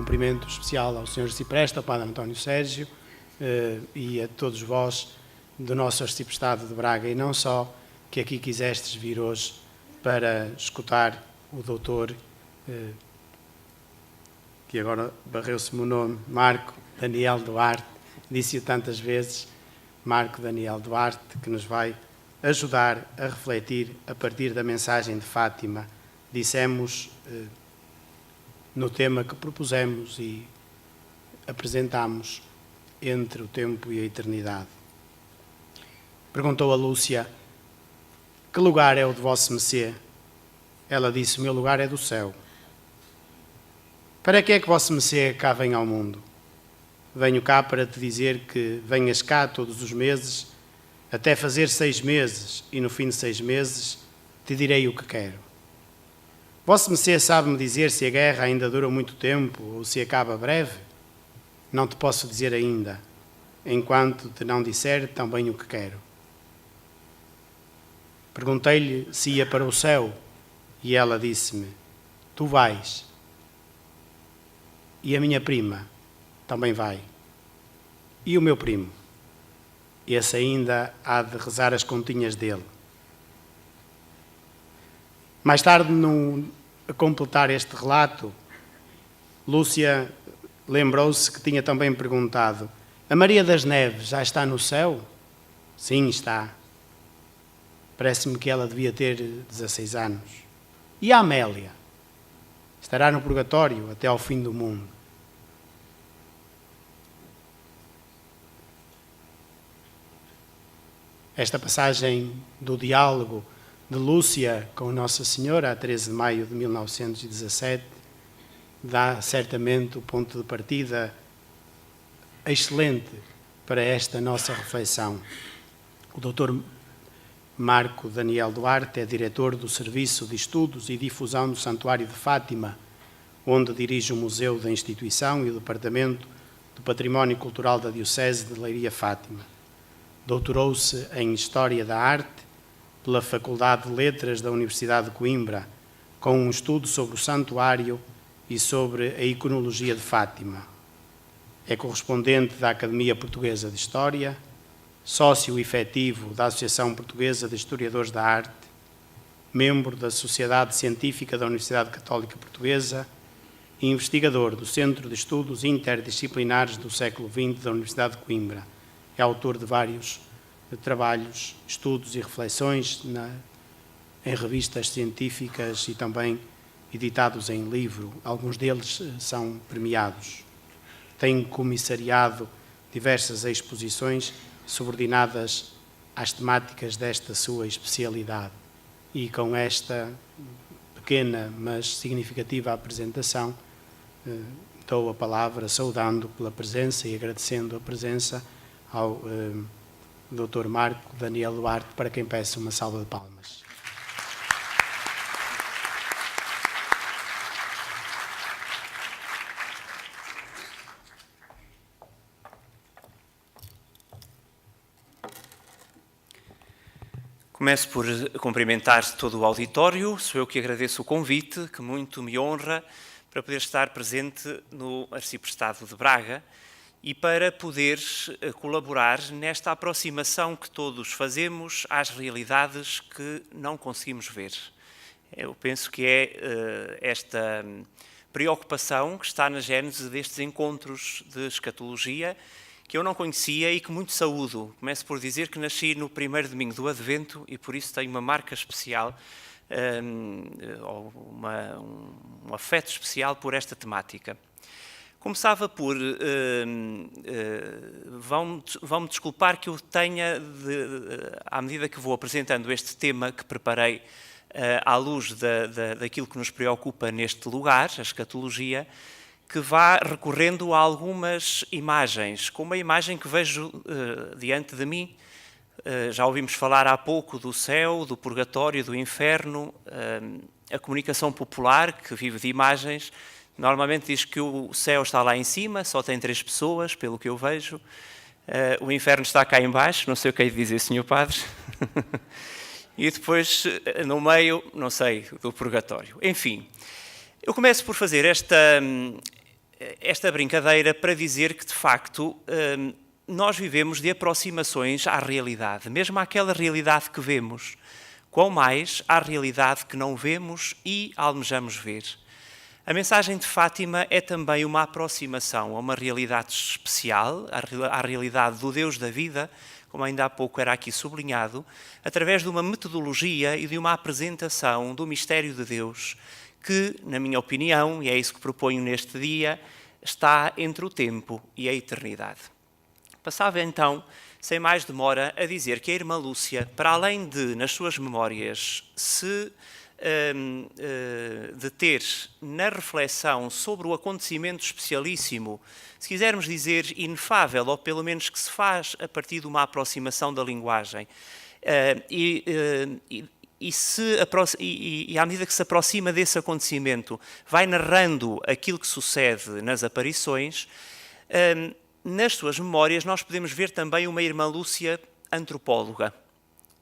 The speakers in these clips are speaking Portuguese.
cumprimento especial ao Sr. Arcipreste, ao Padre António Sérgio e a todos vós do nosso Arciprestado de Braga, e não só, que aqui quisestes vir hoje para escutar o doutor, que agora barreu-se-me o nome, Marco Daniel Duarte, disse-o tantas vezes, Marco Daniel Duarte, que nos vai ajudar a refletir a partir da mensagem de Fátima. Dissemos no tema que propusemos e apresentámos, entre o tempo e a eternidade. Perguntou a Lúcia: que lugar é o de vosso Messê? Ela disse: o meu lugar é do céu. Para que é que vosso Messê cá vem ao mundo? Venho cá para te dizer que venhas cá todos os meses, até fazer 6 meses, e no fim de 6 meses te direi o que quero. Vosso Messê sabe-me dizer se a guerra ainda dura muito tempo ou se acaba breve? Não te posso dizer ainda, enquanto te não disser também o que quero. Perguntei-lhe se ia para o céu, e ela disse-me: tu vais. E a minha prima também vai. E o meu primo? Esse ainda há de rezar as continhas dele. Mais tarde, a completar este relato, Lúcia lembrou-se que tinha também perguntado: a Maria das Neves já está no céu? Sim, está. Parece-me que ela devia ter 16 anos. E a Amélia? Estará no purgatório até ao fim do mundo. Esta passagem do diálogo de Lúcia com Nossa Senhora, a 13 de maio de 1917, dá certamente o ponto de partida excelente para esta nossa reflexão. O Dr. Marco Daniel Duarte é diretor do Serviço de Estudos e Difusão do Santuário de Fátima, onde dirige o Museu da Instituição e o Departamento do Património Cultural da Diocese de Leiria-Fátima. Doutorou-se em História da Arte pela Faculdade de Letras da Universidade de Coimbra, com um estudo sobre o santuário e sobre a iconologia de Fátima. É correspondente da Academia Portuguesa de História, sócio efetivo da Associação Portuguesa de Historiadores da Arte, membro da Sociedade Científica da Universidade Católica Portuguesa e investigador do Centro de Estudos Interdisciplinares do século XX da Universidade de Coimbra. É autor de vários trabalhos, estudos e reflexões em revistas científicas e também editados em livro. Alguns deles são premiados. Tem comissariado diversas exposições subordinadas às temáticas desta sua especialidade. E com esta pequena, mas significativa apresentação, dou a palavra saudando pela presença e agradecendo a presença ao Dr. Marco Daniel Duarte, para quem peço uma salva de palmas. Começo por cumprimentar todo o auditório. Sou eu que agradeço o convite, que muito me honra, para poder estar presente no Arciprestado de Braga e para poder colaborar nesta aproximação que todos fazemos às realidades que não conseguimos ver. Eu penso que é esta preocupação que está na gênese destes encontros de escatologia, que eu não conhecia e que muito saúdo. Começo por dizer que nasci no primeiro domingo do Advento e por isso tenho uma marca especial, um afeto especial por esta temática. Começava por... vão-me desculpar que eu tenha, à medida que vou apresentando este tema que preparei à luz daquilo que nos preocupa neste lugar, a escatologia, que vá recorrendo a algumas imagens, como a imagem que vejo diante de mim. Já ouvimos falar há pouco do céu, do purgatório, do inferno. A comunicação popular, que vive de imagens, normalmente diz que o céu está lá em cima, só tem 3 pessoas, pelo que eu vejo. O inferno está cá em baixo, não sei o que é de dizer, Sr. Padre. E depois, no meio, não sei, do purgatório. Enfim, eu começo por fazer esta brincadeira para dizer que, de facto, nós vivemos de aproximações à realidade, mesmo àquela realidade que vemos, quão mais à realidade que não vemos e almejamos ver. A mensagem de Fátima é também uma aproximação a uma realidade especial, à realidade do Deus da vida, como ainda há pouco era aqui sublinhado, através de uma metodologia e de uma apresentação do mistério de Deus, que, na minha opinião, e é isso que proponho neste dia, está entre o tempo e a eternidade. Passava então, sem mais demora, a dizer que a irmã Lúcia, para além de, nas suas memórias, se deter na reflexão sobre o acontecimento especialíssimo, se quisermos dizer inefável, ou pelo menos que se faz a partir de uma aproximação da linguagem, e à medida que se aproxima desse acontecimento, vai narrando aquilo que sucede nas aparições, nas suas memórias nós podemos ver também uma irmã Lúcia antropóloga,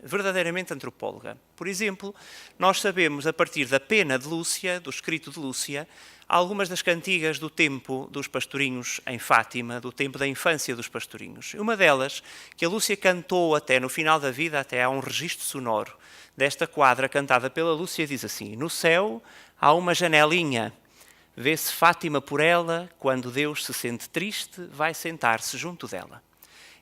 verdadeiramente antropóloga. Por exemplo, nós sabemos, a partir da pena de Lúcia, do escrito de Lúcia, algumas das cantigas do tempo dos pastorinhos em Fátima, do tempo da infância dos pastorinhos. Uma delas, que a Lúcia cantou até no final da vida, até há um registro sonoro desta quadra cantada pela Lúcia, diz assim: no céu há uma janelinha, vê-se Fátima por ela, quando Deus se sente triste, vai sentar-se junto dela.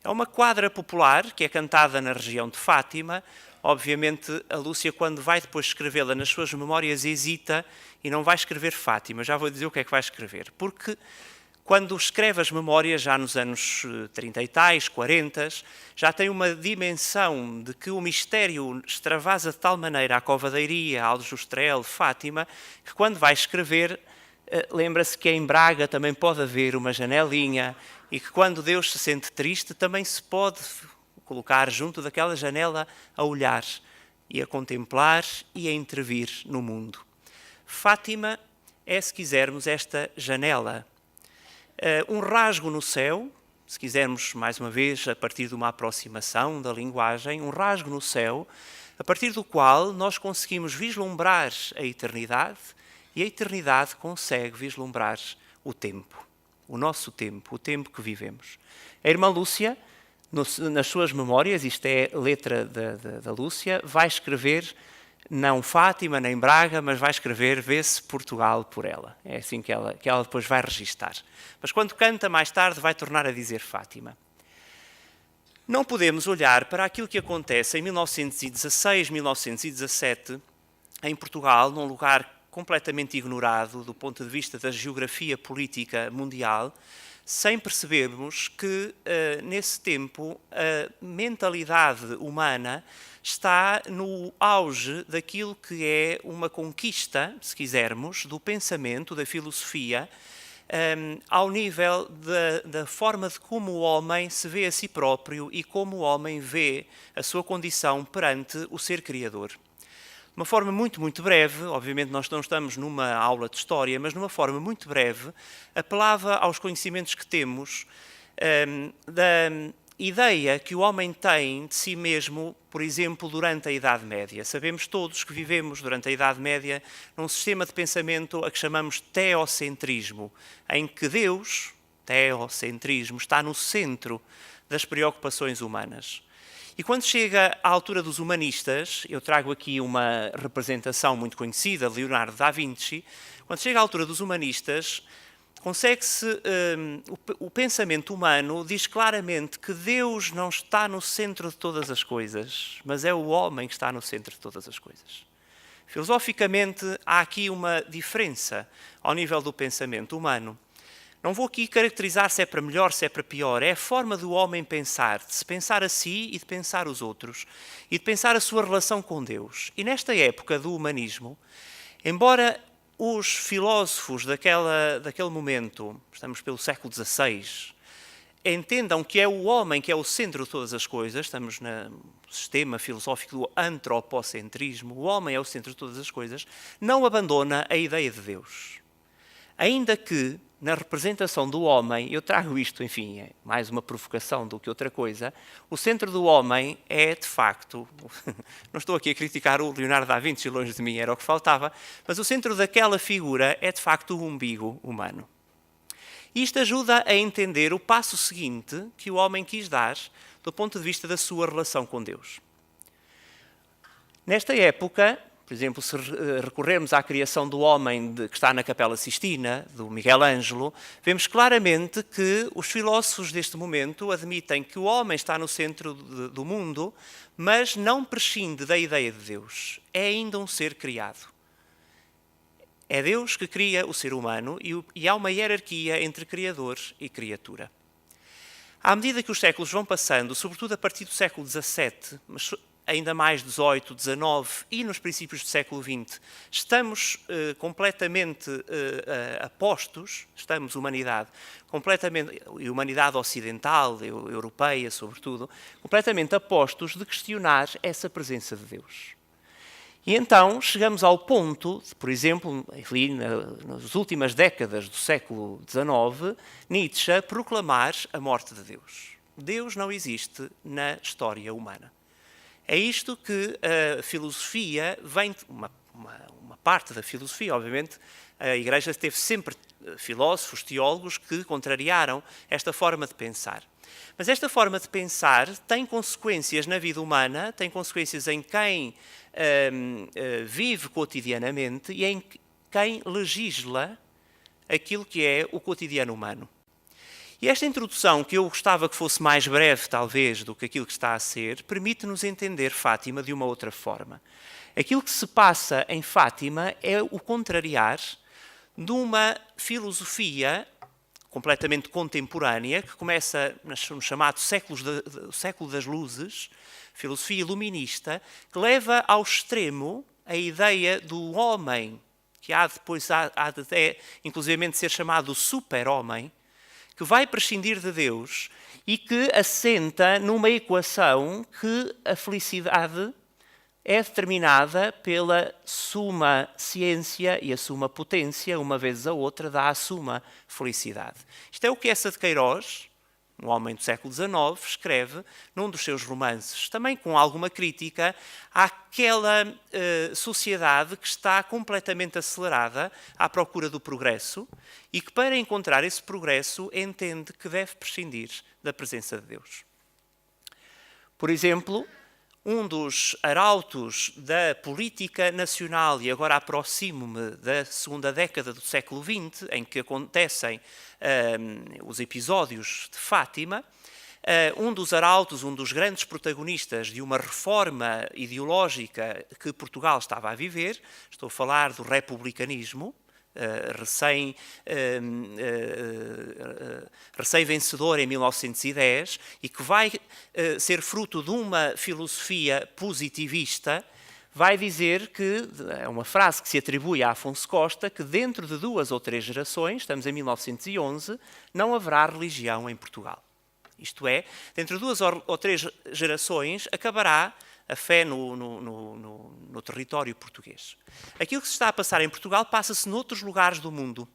É uma quadra popular que é cantada na região de Fátima. Obviamente, a Lúcia, quando vai depois escrevê-la nas suas memórias, hesita e não vai escrever Fátima. Já vou dizer o que é que vai escrever. Porque quando escreve as memórias, já nos anos 30 e tais, 40, já tem uma dimensão de que o mistério extravasa de tal maneira a Covadeiria, Aljustrel, Fátima, que quando vai escrever, lembra-se que em Braga também pode haver uma janelinha, e que quando Deus se sente triste também se pode colocar junto daquela janela a olhar e a contemplar e a intervir no mundo. Fátima é, se quisermos, esta janela. Um rasgo no céu, se quisermos, mais uma vez, a partir de uma aproximação da linguagem, um rasgo no céu, a partir do qual nós conseguimos vislumbrar a eternidade e a eternidade consegue vislumbrar o tempo. O nosso tempo, o tempo que vivemos. A irmã Lúcia, nas suas memórias, isto é letra da Lúcia, vai escrever, não Fátima nem Braga, mas vai escrever vê-se Portugal por ela. É assim que ela depois vai registar. Mas quando canta mais tarde vai tornar a dizer Fátima. Não podemos olhar para aquilo que acontece em 1916, 1917, em Portugal, num lugar completamente ignorado do ponto de vista da geografia política mundial, sem percebermos que, nesse tempo, a mentalidade humana está no auge daquilo que é uma conquista, se quisermos, do pensamento, da filosofia, ao nível da forma de como o homem se vê a si próprio e como o homem vê a sua condição perante o ser criador. De uma forma muito, muito breve, obviamente nós não estamos numa aula de história, mas numa forma muito breve, apelava aos conhecimentos que temos da ideia que o homem tem de si mesmo, por exemplo, durante a Idade Média. Sabemos todos que vivemos durante a Idade Média num sistema de pensamento a que chamamos teocentrismo, em que Deus, teocentrismo, está no centro das preocupações humanas. E quando chega à altura dos humanistas, eu trago aqui uma representação muito conhecida, Leonardo da Vinci, quando chega à altura dos humanistas, consegue-se, o pensamento humano diz claramente que Deus não está no centro de todas as coisas, mas é o homem que está no centro de todas as coisas. Filosoficamente, há aqui uma diferença ao nível do pensamento humano. Não vou aqui caracterizar se é para melhor, se é para pior. É a forma do homem pensar, de se pensar a si e de pensar os outros, e de pensar a sua relação com Deus. E nesta época do humanismo, embora os filósofos daquele momento, estamos pelo século XVI, entendam que é o homem que é o centro de todas as coisas, estamos no sistema filosófico do antropocentrismo, o homem é o centro de todas as coisas, não abandona a ideia de Deus. Ainda que, na representação do homem, eu trago isto, enfim, é mais uma provocação do que outra coisa, o centro do homem é, de facto, não estou aqui a criticar o Leonardo da Vinci, longe de mim, era o que faltava, mas o centro daquela figura é, de facto, o umbigo humano. Isto ajuda a entender o passo seguinte que o homem quis dar do ponto de vista da sua relação com Deus. Nesta época, por exemplo, se recorrermos à criação do homem que está na Capela Sistina, do Miguel Ângelo, vemos claramente que os filósofos deste momento admitem que o homem está no centro do mundo, mas não prescinde da ideia de Deus. É ainda um ser criado. É Deus que cria o ser humano e há uma hierarquia entre Criador e criatura. À medida que os séculos vão passando, sobretudo a partir do século XVII, mas ainda mais 18, 19 e nos princípios do século XX, estamos completamente apostos, humanidade, completamente, e humanidade ocidental, europeia sobretudo, completamente apostos de questionar essa presença de Deus. E então chegamos ao ponto, por exemplo, nas últimas décadas do século XIX, Nietzsche proclamar a morte de Deus. Deus não existe na história humana. É isto que a filosofia vem, uma parte da filosofia, obviamente, a Igreja teve sempre filósofos, teólogos que contrariaram esta forma de pensar. Mas esta forma de pensar tem consequências na vida humana, tem consequências em quem vive cotidianamente e em quem legisla aquilo que é o cotidiano humano. E esta introdução, que eu gostava que fosse mais breve, talvez, do que aquilo que está a ser, permite-nos entender Fátima de uma outra forma. Aquilo que se passa em Fátima é o contrariar de uma filosofia completamente contemporânea, que começa no chamado século das luzes, filosofia iluminista, que leva ao extremo a ideia do homem, que há de inclusivamente ser chamado super-homem, que vai prescindir de Deus e que assenta numa equação que a felicidade é determinada pela suma ciência e a suma potência, uma vez a outra dá a suma felicidade. Isto é o que Essa de Queiroz, um homem do século XIX, escreve num dos seus romances, também com alguma crítica àquela sociedade que está completamente acelerada à procura do progresso e que, para encontrar esse progresso, entende que deve prescindir da presença de Deus. Por exemplo, um dos arautos da política nacional, e agora aproximo-me da segunda década do século XX, em que acontecem os episódios de Fátima, um dos arautos, um dos grandes protagonistas de uma reforma ideológica que Portugal estava a viver, estou a falar do republicanismo, recém-vencedor em 1910 e que vai ser fruto de uma filosofia positivista, vai dizer que, é uma frase que se atribui a Afonso Costa, que dentro de 2 ou 3 gerações, estamos em 1911, não haverá religião em Portugal. Isto é, dentro de 2 ou 3 gerações acabará a fé no território português. Aquilo que se está a passar em Portugal passa-se noutros lugares do mundo.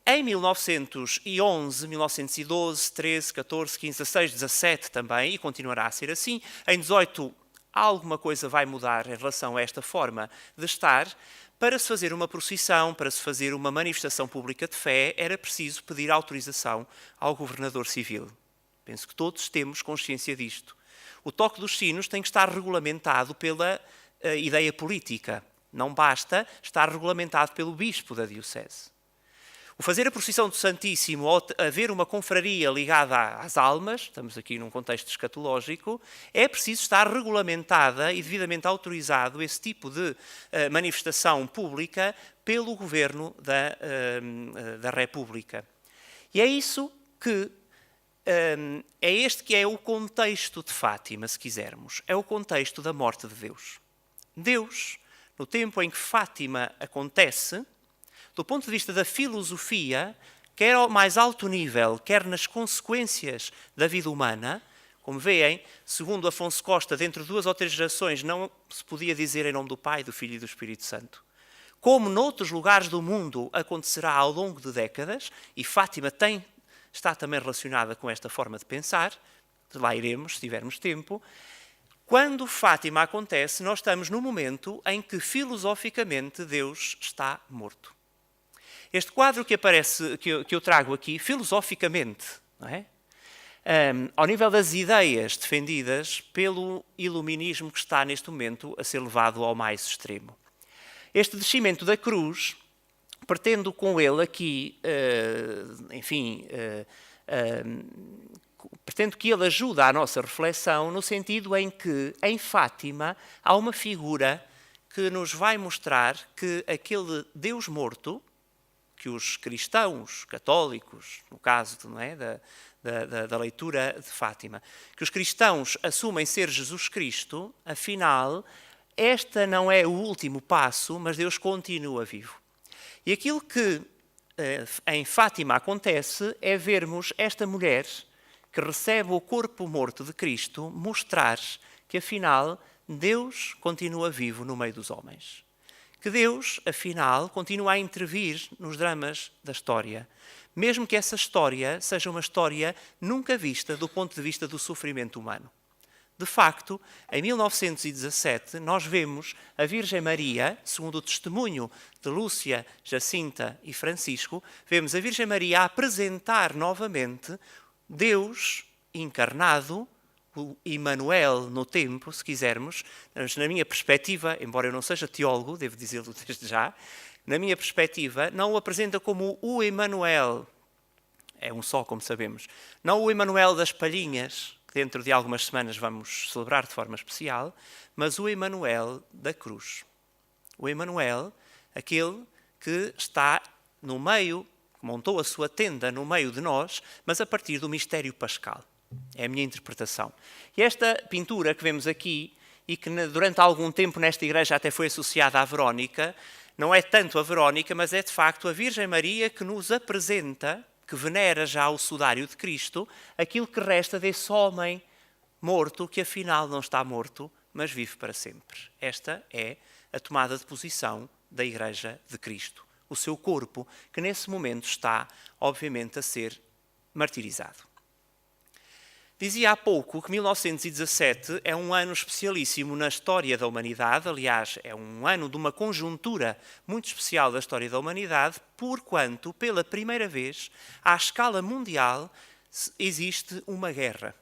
Em 1911, 1912, 13, 14, 15, 16, 17 também, e continuará a ser assim, em 18 alguma coisa vai mudar em relação a esta forma de estar. Para se fazer uma procissão, para se fazer uma manifestação pública de fé, era preciso pedir autorização ao governador civil. Penso que todos temos consciência disto. O toque dos sinos tem que estar regulamentado pela ideia política. Não basta estar regulamentado pelo bispo da diocese. O fazer a procissão do Santíssimo, ou haver uma confraria ligada às almas, estamos aqui num contexto escatológico, é preciso estar regulamentada e devidamente autorizado esse tipo de manifestação pública pelo governo da República. E é isso que é este que é o contexto de Fátima, se quisermos. É o contexto da morte de Deus. Deus, no tempo em que Fátima acontece, do ponto de vista da filosofia, quer ao mais alto nível, quer nas consequências da vida humana, como veem, segundo Afonso Costa, dentro de 2 ou 3 gerações não se podia dizer em nome do Pai, do Filho e do Espírito Santo. Como noutros lugares do mundo acontecerá ao longo de décadas, e Fátima está também relacionada com esta forma de pensar, lá iremos, se tivermos tempo. Quando Fátima acontece, nós estamos no momento em que filosoficamente Deus está morto. Este quadro que aparece, que eu trago aqui, filosoficamente, não é? Ao nível das ideias defendidas pelo iluminismo que está neste momento a ser levado ao mais extremo. Este descimento da cruz, pretendo com ele aqui, pretendo que ele ajude à nossa reflexão no sentido em que, em Fátima, há uma figura que nos vai mostrar que aquele Deus morto, que os cristãos católicos, no caso, não é, da leitura de Fátima, que os cristãos assumem ser Jesus Cristo, afinal, esta não é o último passo, mas Deus continua vivo. E aquilo que em Fátima acontece é vermos esta mulher que recebe o corpo morto de Cristo mostrar que, afinal, Deus continua vivo no meio dos homens. Que Deus, afinal, continua a intervir nos dramas da história, mesmo que essa história seja uma história nunca vista do ponto de vista do sofrimento humano. De facto, em 1917, nós vemos a Virgem Maria, segundo o testemunho de Lúcia, Jacinta e Francisco, vemos a Virgem Maria a apresentar novamente Deus encarnado, o Emmanuel no tempo, se quisermos, mas na minha perspectiva, embora eu não seja teólogo, devo dizê-lo desde já, na minha perspectiva, não o apresenta como o Emmanuel, é um só, como sabemos, não o Emmanuel das palhinhas, que dentro de algumas semanas vamos celebrar de forma especial, mas o Emmanuel da cruz. O Emmanuel, aquele que está no meio, que montou a sua tenda no meio de nós, mas a partir do mistério pascal. É a minha interpretação. E esta pintura que vemos aqui, e que durante algum tempo nesta igreja até foi associada à Verónica, não é tanto a Verónica, mas é de facto a Virgem Maria que nos apresenta, que venera já o sudário de Cristo, aquilo que resta desse homem morto, que afinal não está morto, mas vive para sempre. Esta é a tomada de posição da Igreja de Cristo. O seu corpo, que nesse momento está, obviamente, a ser martirizado. Dizia há pouco que 1917 é um ano especialíssimo na história da humanidade, aliás, é um ano de uma conjuntura muito especial da história da humanidade, porquanto, pela primeira vez, à escala mundial, existe uma guerra,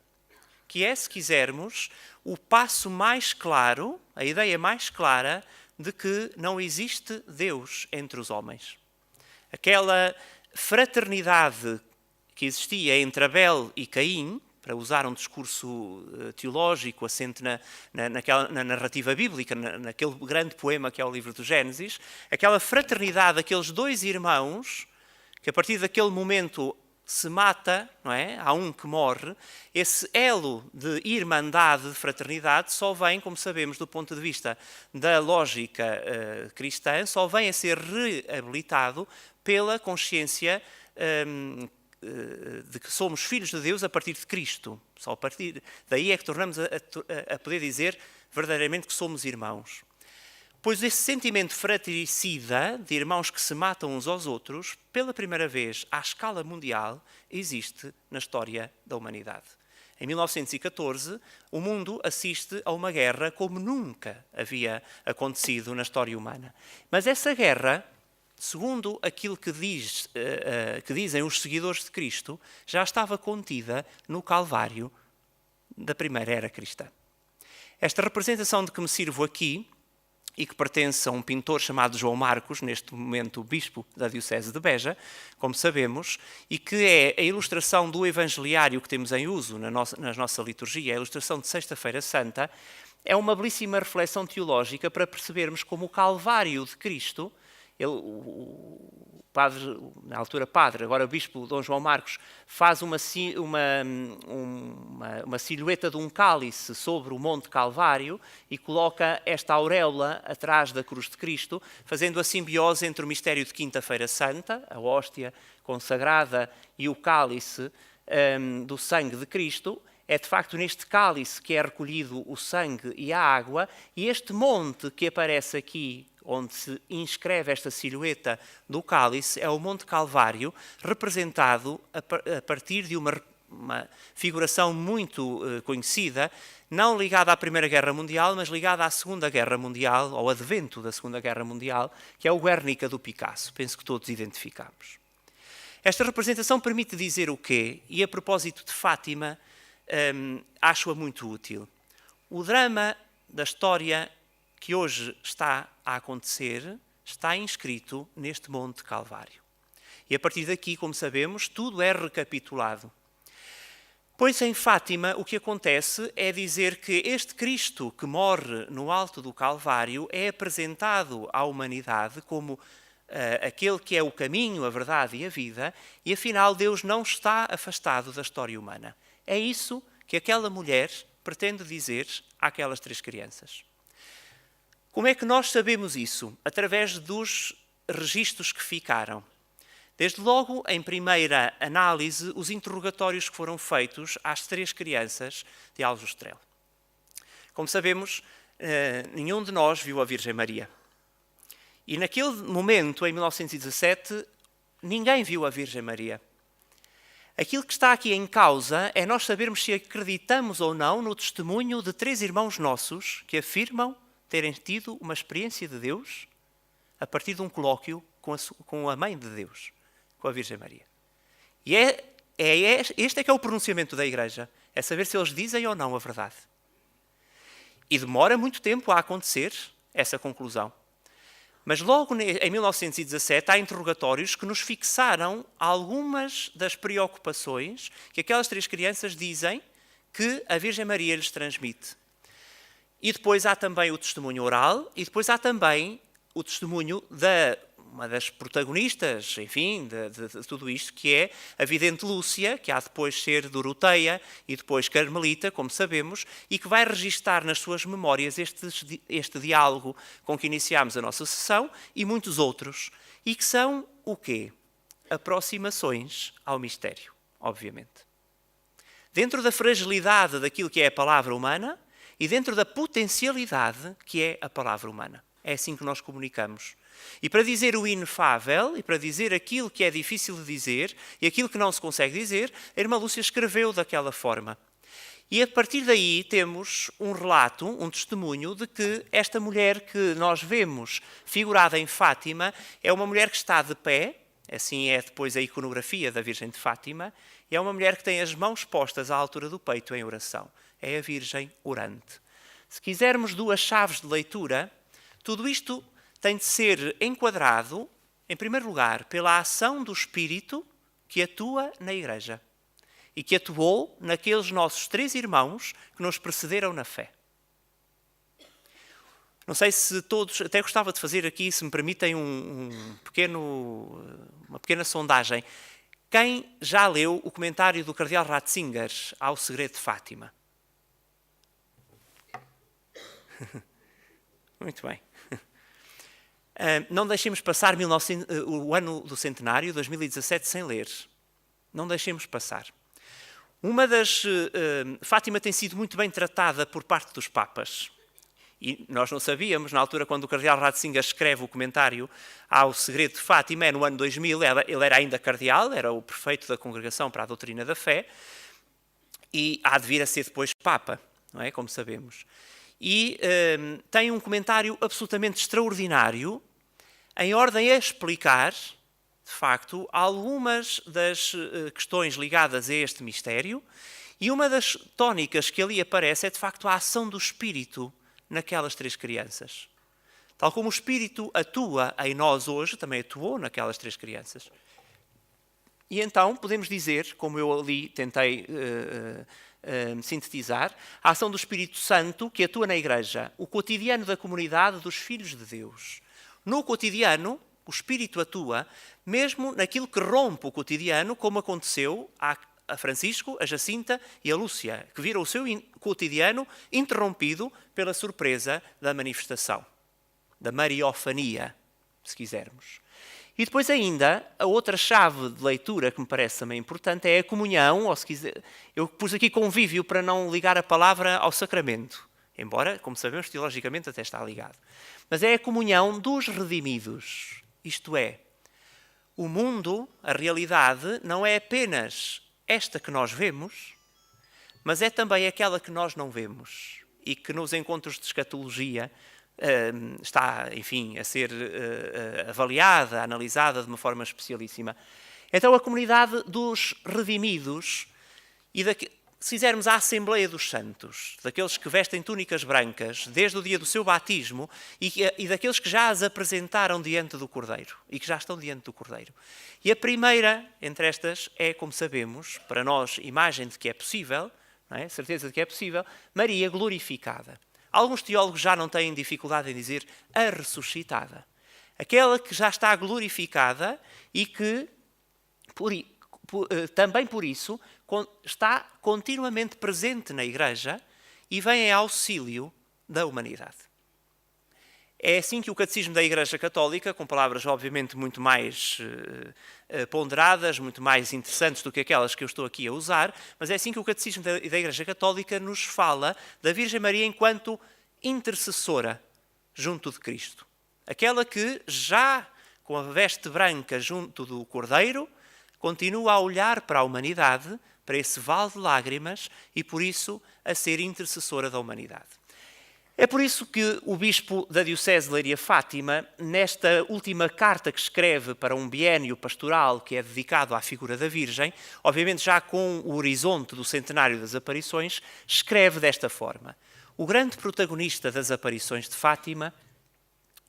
que é, se quisermos, o passo mais claro, a ideia mais clara de que não existe Deus entre os homens. Aquela fraternidade que existia entre Abel e Caim, para usar um discurso teológico assente na narrativa bíblica, naquele grande poema que é o livro do Gênesis, aquela fraternidade daqueles dois irmãos, que a partir daquele momento se mata, não é? Há um que morre, esse elo de irmandade, de fraternidade, só vem, como sabemos, do ponto de vista da lógica cristã, só vem a ser reabilitado pela consciência de que somos filhos de Deus a partir de Cristo. Só a partir daí é que tornamos a poder dizer verdadeiramente que somos irmãos. Pois esse sentimento fratricida de irmãos que se matam uns aos outros, pela primeira vez à escala mundial, existe na história da humanidade. Em 1914, o mundo assiste a uma guerra como nunca havia acontecido na história humana. Mas essa guerra, segundo aquilo que dizem os seguidores de Cristo, já estava contida no Calvário da primeira era cristã. Esta representação de que me sirvo aqui, e que pertence a um pintor chamado João Marcos, neste momento bispo da Diocese de Beja, como sabemos, e que é a ilustração do evangeliário que temos em uso na nossa liturgia, a ilustração de Sexta-feira Santa, é uma belíssima reflexão teológica para percebermos como o Calvário de Cristo, o padre, na altura padre, agora bispo Dom João Marcos, faz uma silhueta de um cálice sobre o Monte Calvário e coloca esta auréola atrás da cruz de Cristo, fazendo a simbiose entre o mistério de Quinta-feira Santa, a hóstia consagrada, e o cálice do sangue de Cristo. É de facto neste cálice que é recolhido o sangue e a água, e este monte que aparece aqui, onde se inscreve esta silhueta do cálice, é o Monte Calvário, representado a partir de uma uma figuração muito conhecida, não ligada à Primeira Guerra Mundial, mas ligada à Segunda Guerra Mundial, ao advento da Segunda Guerra Mundial, que é o Guernica do Picasso. Penso que todos identificamos. Esta representação permite dizer o quê? E a propósito de Fátima, acho-a muito útil. O drama da história que hoje está a acontecer está inscrito neste Monte Calvário. E a partir daqui, como sabemos, tudo é recapitulado. Pois em Fátima o que acontece é dizer que este Cristo que morre no alto do Calvário é apresentado à humanidade como aquele que é o caminho, a verdade e a vida, e afinal Deus não está afastado da história humana. É isso que aquela mulher pretende dizer àquelas 3 crianças. Como é que nós sabemos isso? Através dos registros que ficaram. Desde logo, em primeira análise, os interrogatórios que foram feitos às 3 crianças de Aljustrel. Como sabemos, nenhum de nós viu a Virgem Maria. E naquele momento, em 1917, ninguém viu a Virgem Maria. Aquilo que está aqui em causa é nós sabermos se acreditamos ou não no testemunho de 3 irmãos nossos que afirmam terem tido uma experiência de Deus a partir de um colóquio com a Mãe de Deus, com a Virgem Maria. E este é que é o pronunciamento da Igreja, é saber se eles dizem ou não a verdade. E demora muito tempo a acontecer essa conclusão. Mas logo em 1917 há interrogatórios que nos fixaram algumas das preocupações que aquelas 3 crianças dizem que a Virgem Maria lhes transmite. E depois há também o testemunho oral e depois há também o testemunho de uma das protagonistas, enfim, de tudo isto, que é a vidente Lúcia, que há depois de ser Doroteia e depois Carmelita, como sabemos, e que vai registar nas suas memórias este diálogo com que iniciámos a nossa sessão e muitos outros, e que são o quê? Aproximações ao mistério, obviamente. Dentro da fragilidade daquilo que é a palavra humana e dentro da potencialidade que é a palavra humana. É assim que nós comunicamos. E para dizer o inefável, e para dizer aquilo que é difícil de dizer, e aquilo que não se consegue dizer, a irmã Lúcia escreveu daquela forma. E a partir daí temos um relato, um testemunho de que esta mulher que nós vemos figurada em Fátima é uma mulher que está de pé, assim é depois a iconografia da Virgem de Fátima, e é uma mulher que tem as mãos postas à altura do peito em oração. É a Virgem orante. Se quisermos 2 chaves de leitura, tudo isto tem de ser enquadrado, em primeiro lugar, pela ação do Espírito que atua na Igreja e que atuou naqueles nossos 3 irmãos que nos precederam na fé. Não sei se todos, até gostava de fazer aqui, se me permitem, uma pequena sondagem. Quem já leu o comentário do Cardeal Ratzinger ao Segredo de Fátima? Muito bem. Não deixemos passar o ano do centenário, 2017, sem ler. Não deixemos passar. Fátima tem sido muito bem tratada por parte dos Papas. E nós não sabíamos, na altura, quando o Cardeal Ratzinger escreve o comentário ao Segredo de Fátima, é no ano 2000, ele era ainda cardeal, era o prefeito da Congregação para a Doutrina da Fé, e há de vir a ser depois Papa, não é? Como sabemos. E tem um comentário absolutamente extraordinário, em ordem a explicar, de facto, algumas das questões ligadas a este mistério, e uma das tónicas que ali aparece é, de facto, a ação do Espírito naquelas 3 crianças. Tal como o Espírito atua em nós hoje, também atuou naquelas 3 crianças. E então podemos dizer, como eu ali tentei sintetizar, a ação do Espírito Santo que atua na Igreja, o cotidiano da comunidade dos filhos de Deus. No cotidiano, o Espírito atua mesmo naquilo que rompe o cotidiano, como aconteceu a Francisco, a Jacinta e a Lúcia, que viram o seu cotidiano interrompido pela surpresa da manifestação, da mariofania, se quisermos. E depois ainda, a outra chave de leitura que me parece também importante é a comunhão, ou se quiser, eu pus aqui convívio para não ligar a palavra ao sacramento, embora, como sabemos, teologicamente até está ligado. Mas é a comunhão dos redimidos, isto é, o mundo, a realidade, não é apenas esta que nós vemos, mas é também aquela que nós não vemos e que nos encontros de escatologia está, enfim, a ser avaliada, analisada de uma forma especialíssima. Então a comunidade dos redimidos e se fizermos a Assembleia dos Santos, daqueles que vestem túnicas brancas desde o dia do seu batismo e daqueles que já as apresentaram diante do Cordeiro e que já estão diante do Cordeiro. E a primeira entre estas é, como sabemos, para nós, imagem de que é possível, não é? Certeza de que é possível, Maria glorificada. Alguns teólogos já não têm dificuldade em dizer a ressuscitada. Aquela que já está glorificada e que, também por isso, está continuamente presente na Igreja e vem em auxílio da humanidade. É assim que o Catecismo da Igreja Católica, com palavras obviamente muito mais ponderadas, muito mais interessantes do que aquelas que eu estou aqui a usar, mas é assim que o Catecismo da Igreja Católica nos fala da Virgem Maria enquanto intercessora junto de Cristo. Aquela que já com a veste branca junto do Cordeiro continua a olhar para a humanidade, para esse vale de lágrimas e, por isso, a ser intercessora da humanidade. É por isso que o bispo da Diocese de Leiria-Fátima, nesta última carta que escreve para um biénio pastoral que é dedicado à figura da Virgem, obviamente já com o horizonte do centenário das aparições, escreve desta forma: o grande protagonista das aparições de Fátima,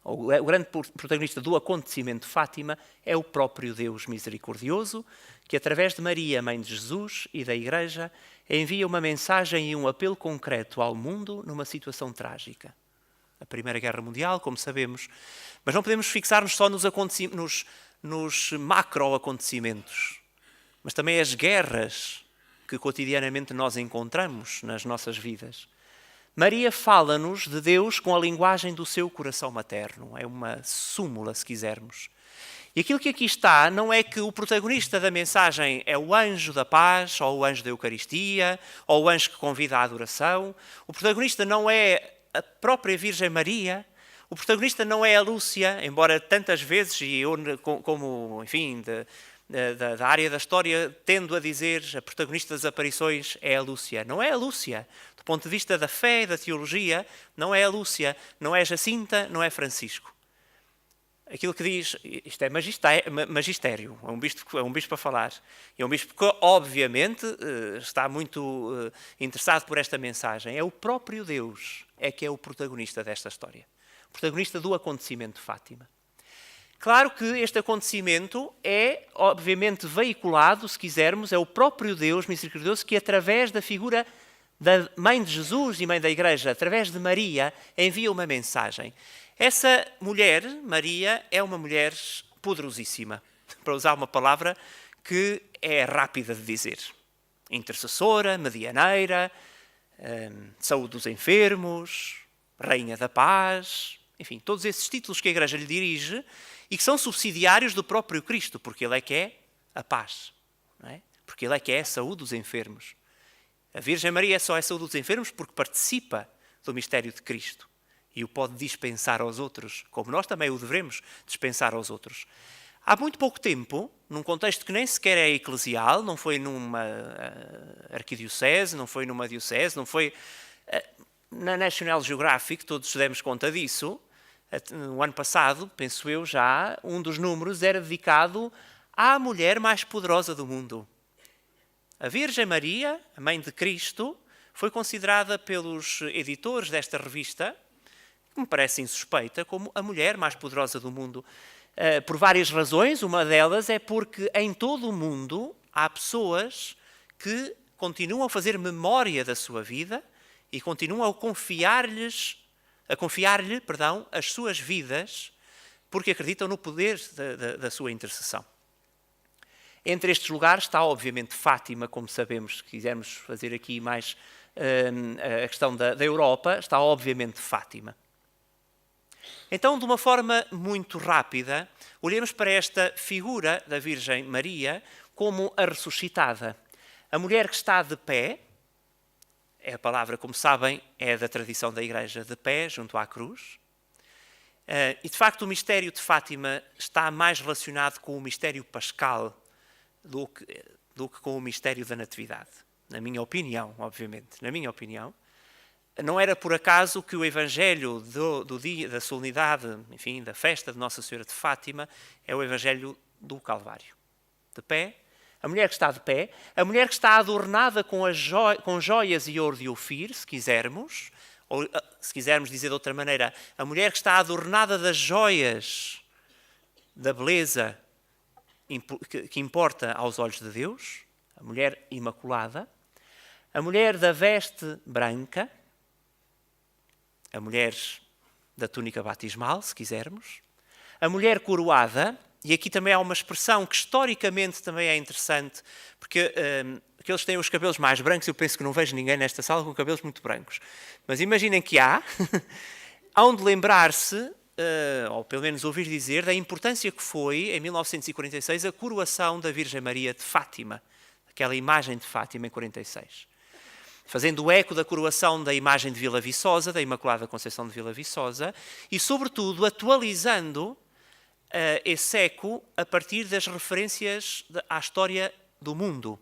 o grande protagonista do acontecimento de Fátima, é o próprio Deus misericordioso, que através de Maria, mãe de Jesus e da Igreja, envia uma mensagem e um apelo concreto ao mundo numa situação trágica. A Primeira Guerra Mundial, como sabemos, mas não podemos fixar-nos só nos macro-acontecimentos, mas também as guerras que cotidianamente nós encontramos nas nossas vidas. Maria fala-nos de Deus com a linguagem do seu coração materno. É uma súmula, se quisermos. E aquilo que aqui está não é que o protagonista da mensagem é o anjo da paz, ou o anjo da Eucaristia, ou o anjo que convida à adoração. O protagonista não é a própria Virgem Maria. O protagonista não é a Lúcia, embora tantas vezes, e eu, como, enfim, da área da história, tendo a dizer a protagonista das aparições é a Lúcia. Não é a Lúcia. Do ponto de vista da fé e da teologia, não é a Lúcia, não é Jacinta, não é Francisco. Aquilo que diz, isto é magistério, é um bispo a falar. É um bispo que, obviamente, está muito interessado por esta mensagem. É o próprio Deus que é o protagonista desta história. O protagonista do acontecimento de Fátima. Claro que este acontecimento é, obviamente, veiculado, se quisermos, é o próprio Deus misericordioso que, através da figura da mãe de Jesus e mãe da Igreja, através de Maria, envia uma mensagem. Essa mulher, Maria, é uma mulher poderosíssima, para usar uma palavra que é rápida de dizer. Intercessora, medianeira, saúde dos enfermos, rainha da paz, enfim, todos esses títulos que a Igreja lhe dirige e que são subsidiários do próprio Cristo, porque Ele é que é a paz, não é? Porque Ele é que é a saúde dos enfermos. A Virgem Maria só é a saúde dos enfermos porque participa do mistério de Cristo e o pode dispensar aos outros, como nós também o devemos dispensar aos outros. Há muito pouco tempo, num contexto que nem sequer é eclesial, não foi numa arquidiocese, não foi numa diocese, não foi na National Geographic, todos demos conta disso. No ano passado, penso eu já, um dos números era dedicado à mulher mais poderosa do mundo. A Virgem Maria, a mãe de Cristo, foi considerada pelos editores desta revista, que me parece insuspeita, como a mulher mais poderosa do mundo. Por várias razões, uma delas é porque em todo o mundo há pessoas que continuam a fazer memória da sua vida e continuam a confiar-lhe, as suas vidas, porque acreditam no poder da sua intercessão. Entre estes lugares está, obviamente, Fátima, como sabemos, se quisermos fazer aqui mais a questão da Europa, está, obviamente, Fátima. Então, de uma forma muito rápida, olhemos para esta figura da Virgem Maria como a ressuscitada. A mulher que está de pé, a palavra, como sabem, é da tradição da Igreja, de pé, junto à cruz. E, de facto, o mistério de Fátima está mais relacionado com o mistério pascal, do que com o mistério da Natividade. Na minha opinião, obviamente, na minha opinião. Não era por acaso que o Evangelho do dia da solenidade, enfim, da festa de Nossa Senhora de Fátima, é o Evangelho do Calvário. De pé, a mulher que está de pé, a mulher que está adornada com joias e ouro de Ofir, se quisermos, ou se quisermos dizer de outra maneira, a mulher que está adornada das joias da beleza que importa aos olhos de Deus, a mulher imaculada, a mulher da veste branca, a mulher da túnica batismal, se quisermos, a mulher coroada, e aqui também há uma expressão que historicamente também é interessante, porque aqueles que têm os cabelos mais brancos, eu penso que não vejo ninguém nesta sala com cabelos muito brancos, mas imaginem que hão de lembrar-se, ou pelo menos ouvir dizer, da importância que foi, em 1946, a coroação da Virgem Maria de Fátima, aquela imagem de Fátima em 46. Fazendo o eco da coroação da imagem de Vila Viçosa, da Imaculada Conceição de Vila Viçosa, e, sobretudo, atualizando esse eco a partir das referências à história do mundo.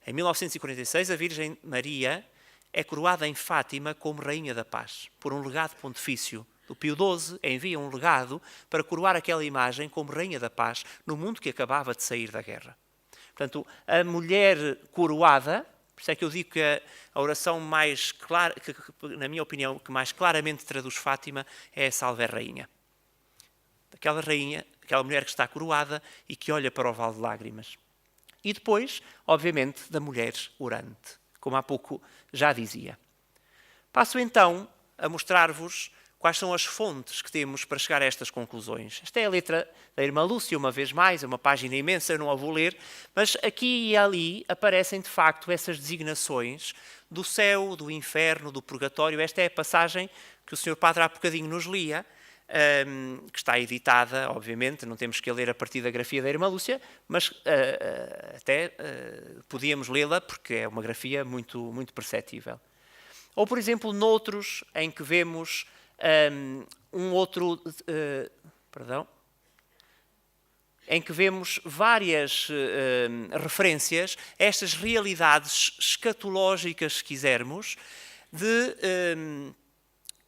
Em 1946, a Virgem Maria é coroada em Fátima como Rainha da Paz, por um legado pontifício. O Pio XII envia um legado para coroar aquela imagem como Rainha da Paz no mundo que acabava de sair da guerra. Portanto, a mulher coroada, por isso é que eu digo que a oração mais clara, que, na minha opinião, que mais claramente traduz Fátima é a Salve Rainha. Aquela rainha, aquela mulher que está coroada e que olha para o vale de lágrimas. E depois, obviamente, da mulher orante, como há pouco já dizia. Passo então a mostrar-vos quais são as fontes que temos para chegar a estas conclusões. Esta é a letra da Irmã Lúcia, uma vez mais, é uma página imensa, eu não a vou ler, mas aqui e ali aparecem de facto essas designações do céu, do inferno, do purgatório. Esta é a passagem que o Sr. Padre há bocadinho nos lia, que está editada, obviamente, não temos que ler a partir da grafia da Irmã Lúcia, mas até podíamos lê-la porque é uma grafia muito, muito perceptível. Ou, por exemplo, noutros em que vemos em que vemos várias referências a estas realidades escatológicas, se quisermos,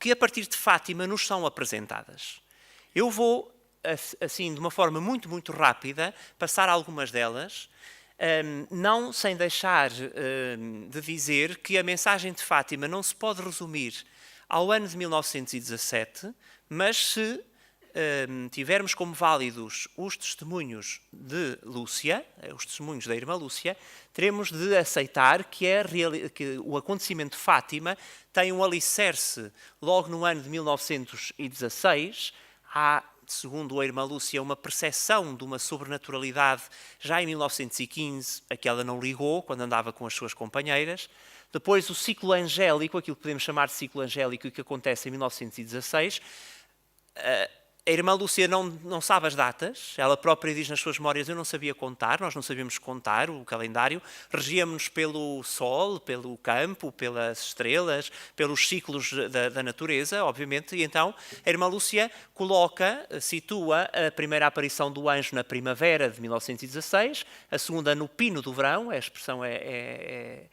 que a partir de Fátima nos são apresentadas. Eu vou, assim, de uma forma muito, muito rápida, passar algumas delas, não sem deixar de dizer que a mensagem de Fátima não se pode resumir ao ano de 1917, mas se tivermos como válidos os testemunhos de Lúcia, os testemunhos da Irmã Lúcia, teremos de aceitar que o acontecimento de Fátima tem um alicerce logo no ano de 1916. Há, segundo a Irmã Lúcia, uma percepção de uma sobrenaturalidade já em 1915, a que ela não ligou quando andava com as suas companheiras. Depois o ciclo angélico, aquilo que podemos chamar de ciclo angélico, que acontece em 1916. A Irmã Lúcia não sabe as datas, ela própria diz nas suas memórias: eu não sabia contar, nós não sabíamos contar o calendário, regíamos-nos pelo sol, pelo campo, pelas estrelas, pelos ciclos da natureza, obviamente, e então a Irmã Lúcia situa a primeira aparição do anjo na primavera de 1916, a segunda no pino do verão, a expressão é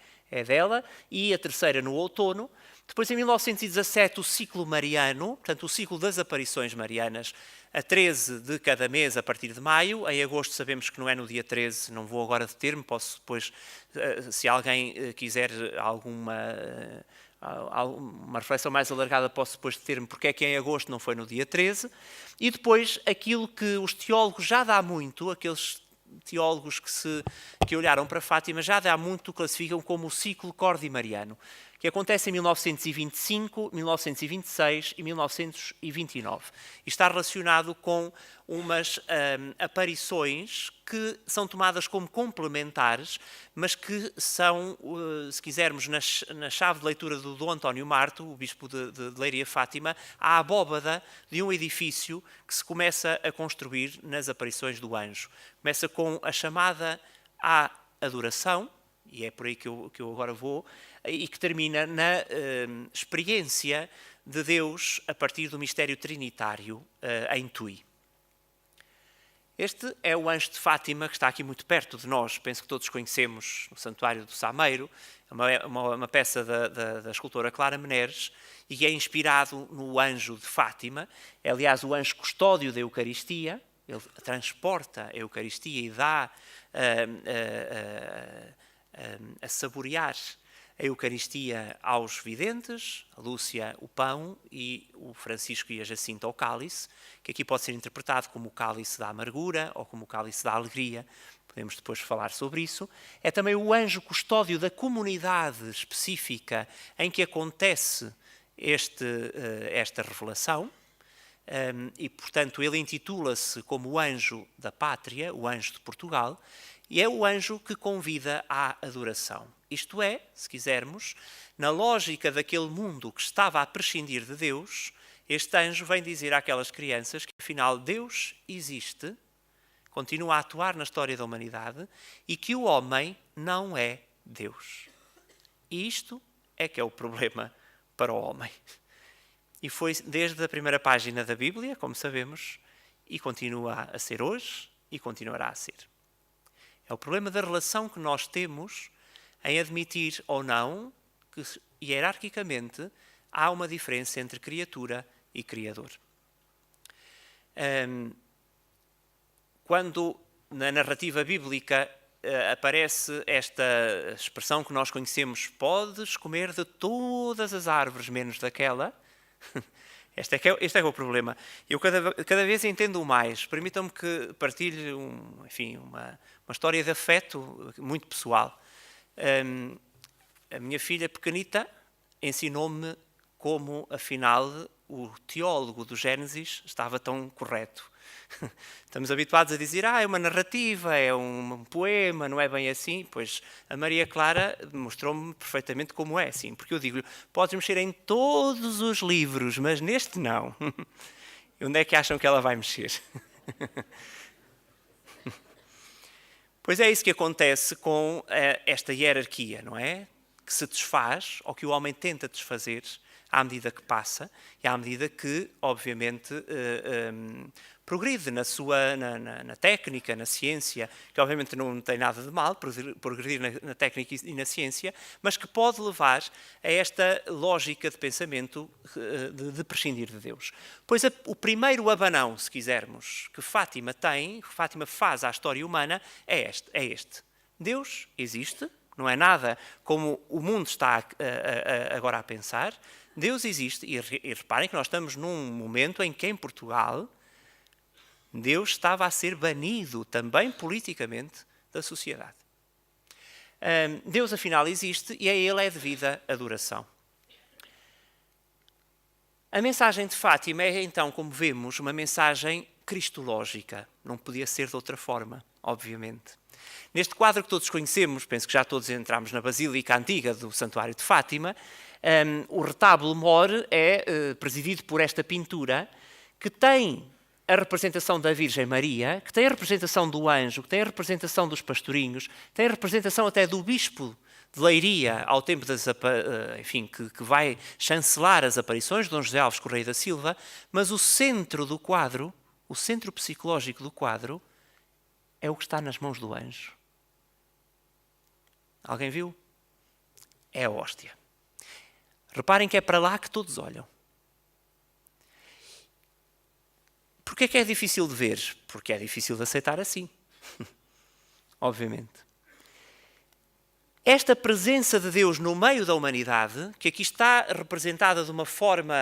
dela, e a terceira no outono. Depois, em 1917, o ciclo mariano, portanto, o ciclo das aparições marianas, a 13 de cada mês a partir de maio. Em agosto sabemos que não é no dia 13, não vou agora deter-me, posso depois, se alguém quiser uma reflexão mais alargada, posso depois deter-me porque é que em agosto não foi no dia 13. E depois, aquilo que os teólogos já dá muito, aqueles teólogos que olharam para Fátima, já dá muito, classificam como o ciclo cordimariano, que acontece em 1925, 1926 e 1929. E está relacionado com umas aparições que são tomadas como complementares, mas que são, se quisermos, na chave de leitura do Dom António Marto, o bispo de Leiria Fátima, a abóbada de um edifício que se começa a construir nas aparições do anjo. Começa com a chamada à adoração, e é por aí que eu agora vou, e que termina na experiência de Deus a partir do mistério trinitário em Tui. Este é o anjo de Fátima, que está aqui muito perto de nós, penso que todos conhecemos, no Santuário do Sameiro, é uma peça da escultora Clara Meneres, e é inspirado no anjo de Fátima. É, aliás, o anjo custódio da Eucaristia. Ele transporta a Eucaristia e dá a saborear a Eucaristia aos videntes, a Lúcia o pão e o Francisco e a Jacinta o cálice, que aqui pode ser interpretado como o cálice da amargura ou como o cálice da alegria. Podemos depois falar sobre isso. É também o anjo custódio da comunidade específica em que acontece esta revelação. E, portanto, ele intitula-se como o anjo da pátria, o anjo de Portugal, e é o anjo que convida à adoração. Isto é, se quisermos, na lógica daquele mundo que estava a prescindir de Deus, este anjo vem dizer àquelas crianças que, afinal, Deus existe, continua a atuar na história da humanidade e que o homem não é Deus. E isto é que é o problema para o homem. E foi desde a primeira página da Bíblia, como sabemos, e continua a ser hoje e continuará a ser. É o problema da relação que nós temos em admitir ou não que, hierarquicamente, há uma diferença entre criatura e Criador. Quando na narrativa bíblica aparece esta expressão que nós conhecemos, podes comer de todas as árvores menos daquela, este é que é o problema. Eu cada vez entendo mais. Permitam-me que partilhe uma história de afeto muito pessoal. A minha filha pequenita ensinou-me como, afinal, o teólogo do Gênesis estava tão correto. Estamos habituados a dizer, é uma narrativa, é um poema, não é bem assim. Pois a Maria Clara mostrou-me perfeitamente como é assim. Porque eu digo-lhe, podes mexer em todos os livros, mas neste não. E onde é que acham que ela vai mexer? Pois é isso que acontece com esta hierarquia, não é? Que se desfaz, ou que o homem tenta desfazer, à medida que passa e à medida que, obviamente, progride na técnica, na ciência, que obviamente não tem nada de mal, progredir na técnica e na ciência, mas que pode levar a esta lógica de pensamento de prescindir de Deus. Pois o primeiro abanão, se quisermos, que Fátima faz à história humana, é este. Deus existe, não é nada como o mundo está agora a pensar. Deus existe, e reparem que nós estamos num momento em que em Portugal Deus estava a ser banido também politicamente da sociedade. Deus afinal existe e a Ele é devida adoração. A mensagem de Fátima é então, como vemos, uma mensagem cristológica. Não podia ser de outra forma, obviamente. Neste quadro que todos conhecemos, penso que já todos entramos na Basílica Antiga do Santuário de Fátima, o retábulo mor é presidido por esta pintura que tem a representação da Virgem Maria, que tem a representação do anjo, que tem a representação dos pastorinhos, tem a representação até do bispo de Leiria, ao tempo que vai chancelar as aparições de Dom José Alves Correia da Silva, mas o centro do quadro, o centro psicológico do quadro, é o que está nas mãos do anjo. Alguém viu? É a hóstia. Reparem que é para lá que todos olham. Porquê é que é difícil de ver? Porque é difícil de aceitar assim. Obviamente. Esta presença de Deus no meio da humanidade, que aqui está representada de uma forma,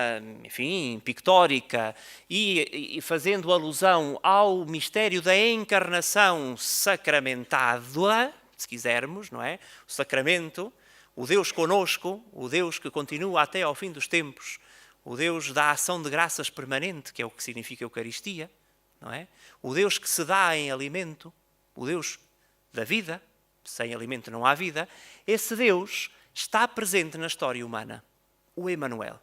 pictórica e fazendo alusão ao mistério da encarnação sacramentada, se quisermos, não é? O sacramento, o Deus conosco, o Deus que continua até ao fim dos tempos, o Deus da ação de graças permanente, que é o que significa a Eucaristia, não é? O Deus que se dá em alimento, o Deus da vida, sem alimento não há vida. Esse Deus está presente na história humana, o Emanuel.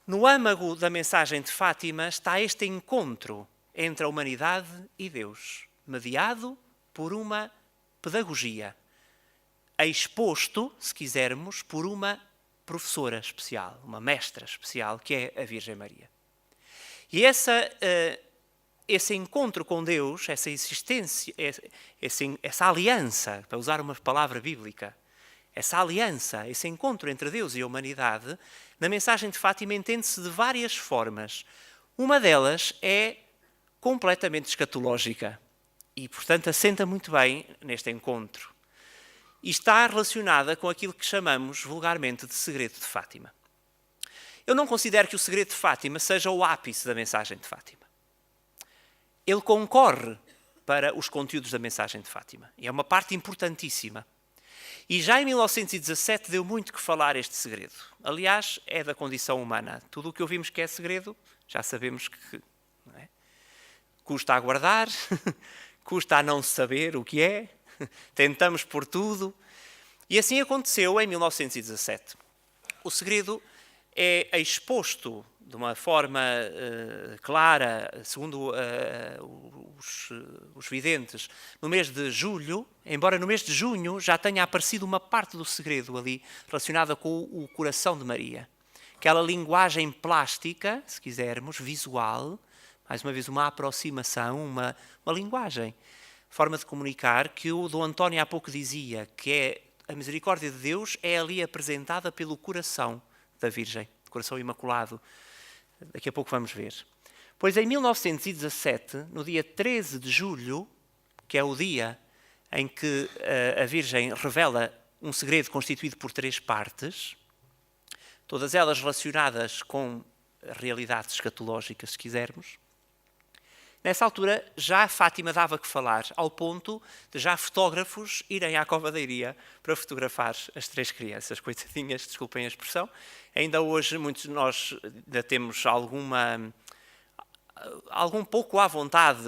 No âmago da mensagem de Fátima está este encontro entre a humanidade e Deus, mediado por uma pedagogia, exposto, se quisermos, por uma professora especial, uma mestra especial, que é a Virgem Maria. E essa esse encontro com Deus, essa existência, essa aliança, para usar uma palavra bíblica, essa aliança, esse encontro entre Deus e a humanidade, na mensagem de Fátima entende-se de várias formas. Uma delas é completamente escatológica e, portanto, assenta muito bem neste encontro. E está relacionada com aquilo que chamamos vulgarmente de segredo de Fátima. Eu não considero que o segredo de Fátima seja o ápice da mensagem de Fátima. Ele concorre para os conteúdos da mensagem de Fátima. E é uma parte importantíssima. E já em 1917 deu muito que falar este segredo. Aliás, é da condição humana. Tudo o que ouvimos que é segredo, já sabemos que não é? Custa a guardar, custa a não saber o que é, tentamos por tudo. E assim aconteceu em 1917. O segredo é exposto de uma forma clara, segundo os videntes, no mês de julho, embora no mês de junho já tenha aparecido uma parte do segredo ali relacionada com o coração de Maria. Aquela linguagem plástica, se quisermos, visual, mais uma vez uma aproximação, uma linguagem, forma de comunicar que o Dom António há pouco dizia, que é a misericórdia de Deus é ali apresentada pelo coração da Virgem, coração imaculado. Daqui a pouco vamos ver. Pois em 1917, no dia 13 de julho, que é o dia em que a Virgem revela um segredo constituído por 3 partes, todas elas relacionadas com realidades escatológicas, se quisermos, nessa altura já a Fátima dava que falar, ao ponto de já fotógrafos irem à Cova da Iria para fotografar as 3 crianças, coitadinhas, desculpem a expressão. Ainda hoje muitos de nós ainda temos algum pouco à vontade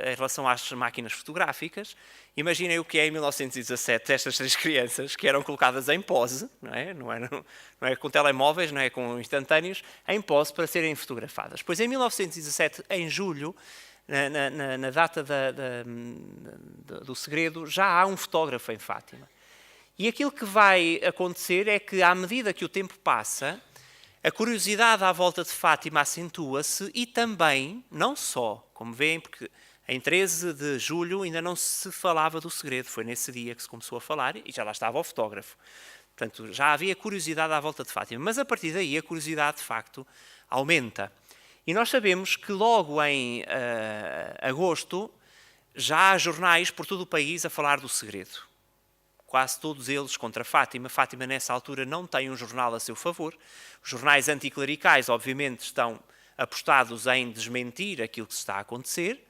em relação às máquinas fotográficas. Imaginem o que é em 1917, estas 3 crianças que eram colocadas em pose, não é com telemóveis, não é com instantâneos, em pose para serem fotografadas. Pois em 1917, em julho, na data do segredo, já há um fotógrafo em Fátima. E aquilo que vai acontecer é que, à medida que o tempo passa, a curiosidade à volta de Fátima acentua-se e também, não só, como veem, porque em 13 de julho ainda não se falava do segredo, foi nesse dia que se começou a falar e já lá estava o fotógrafo. Portanto, já havia curiosidade à volta de Fátima, mas a partir daí a curiosidade, de facto, aumenta. E nós sabemos que logo em agosto já há jornais por todo o país a falar do segredo. Quase todos eles contra Fátima. Fátima, nessa altura, não tem um jornal a seu favor. Os jornais anticlericais, obviamente, estão apostados em desmentir aquilo que se está a acontecer.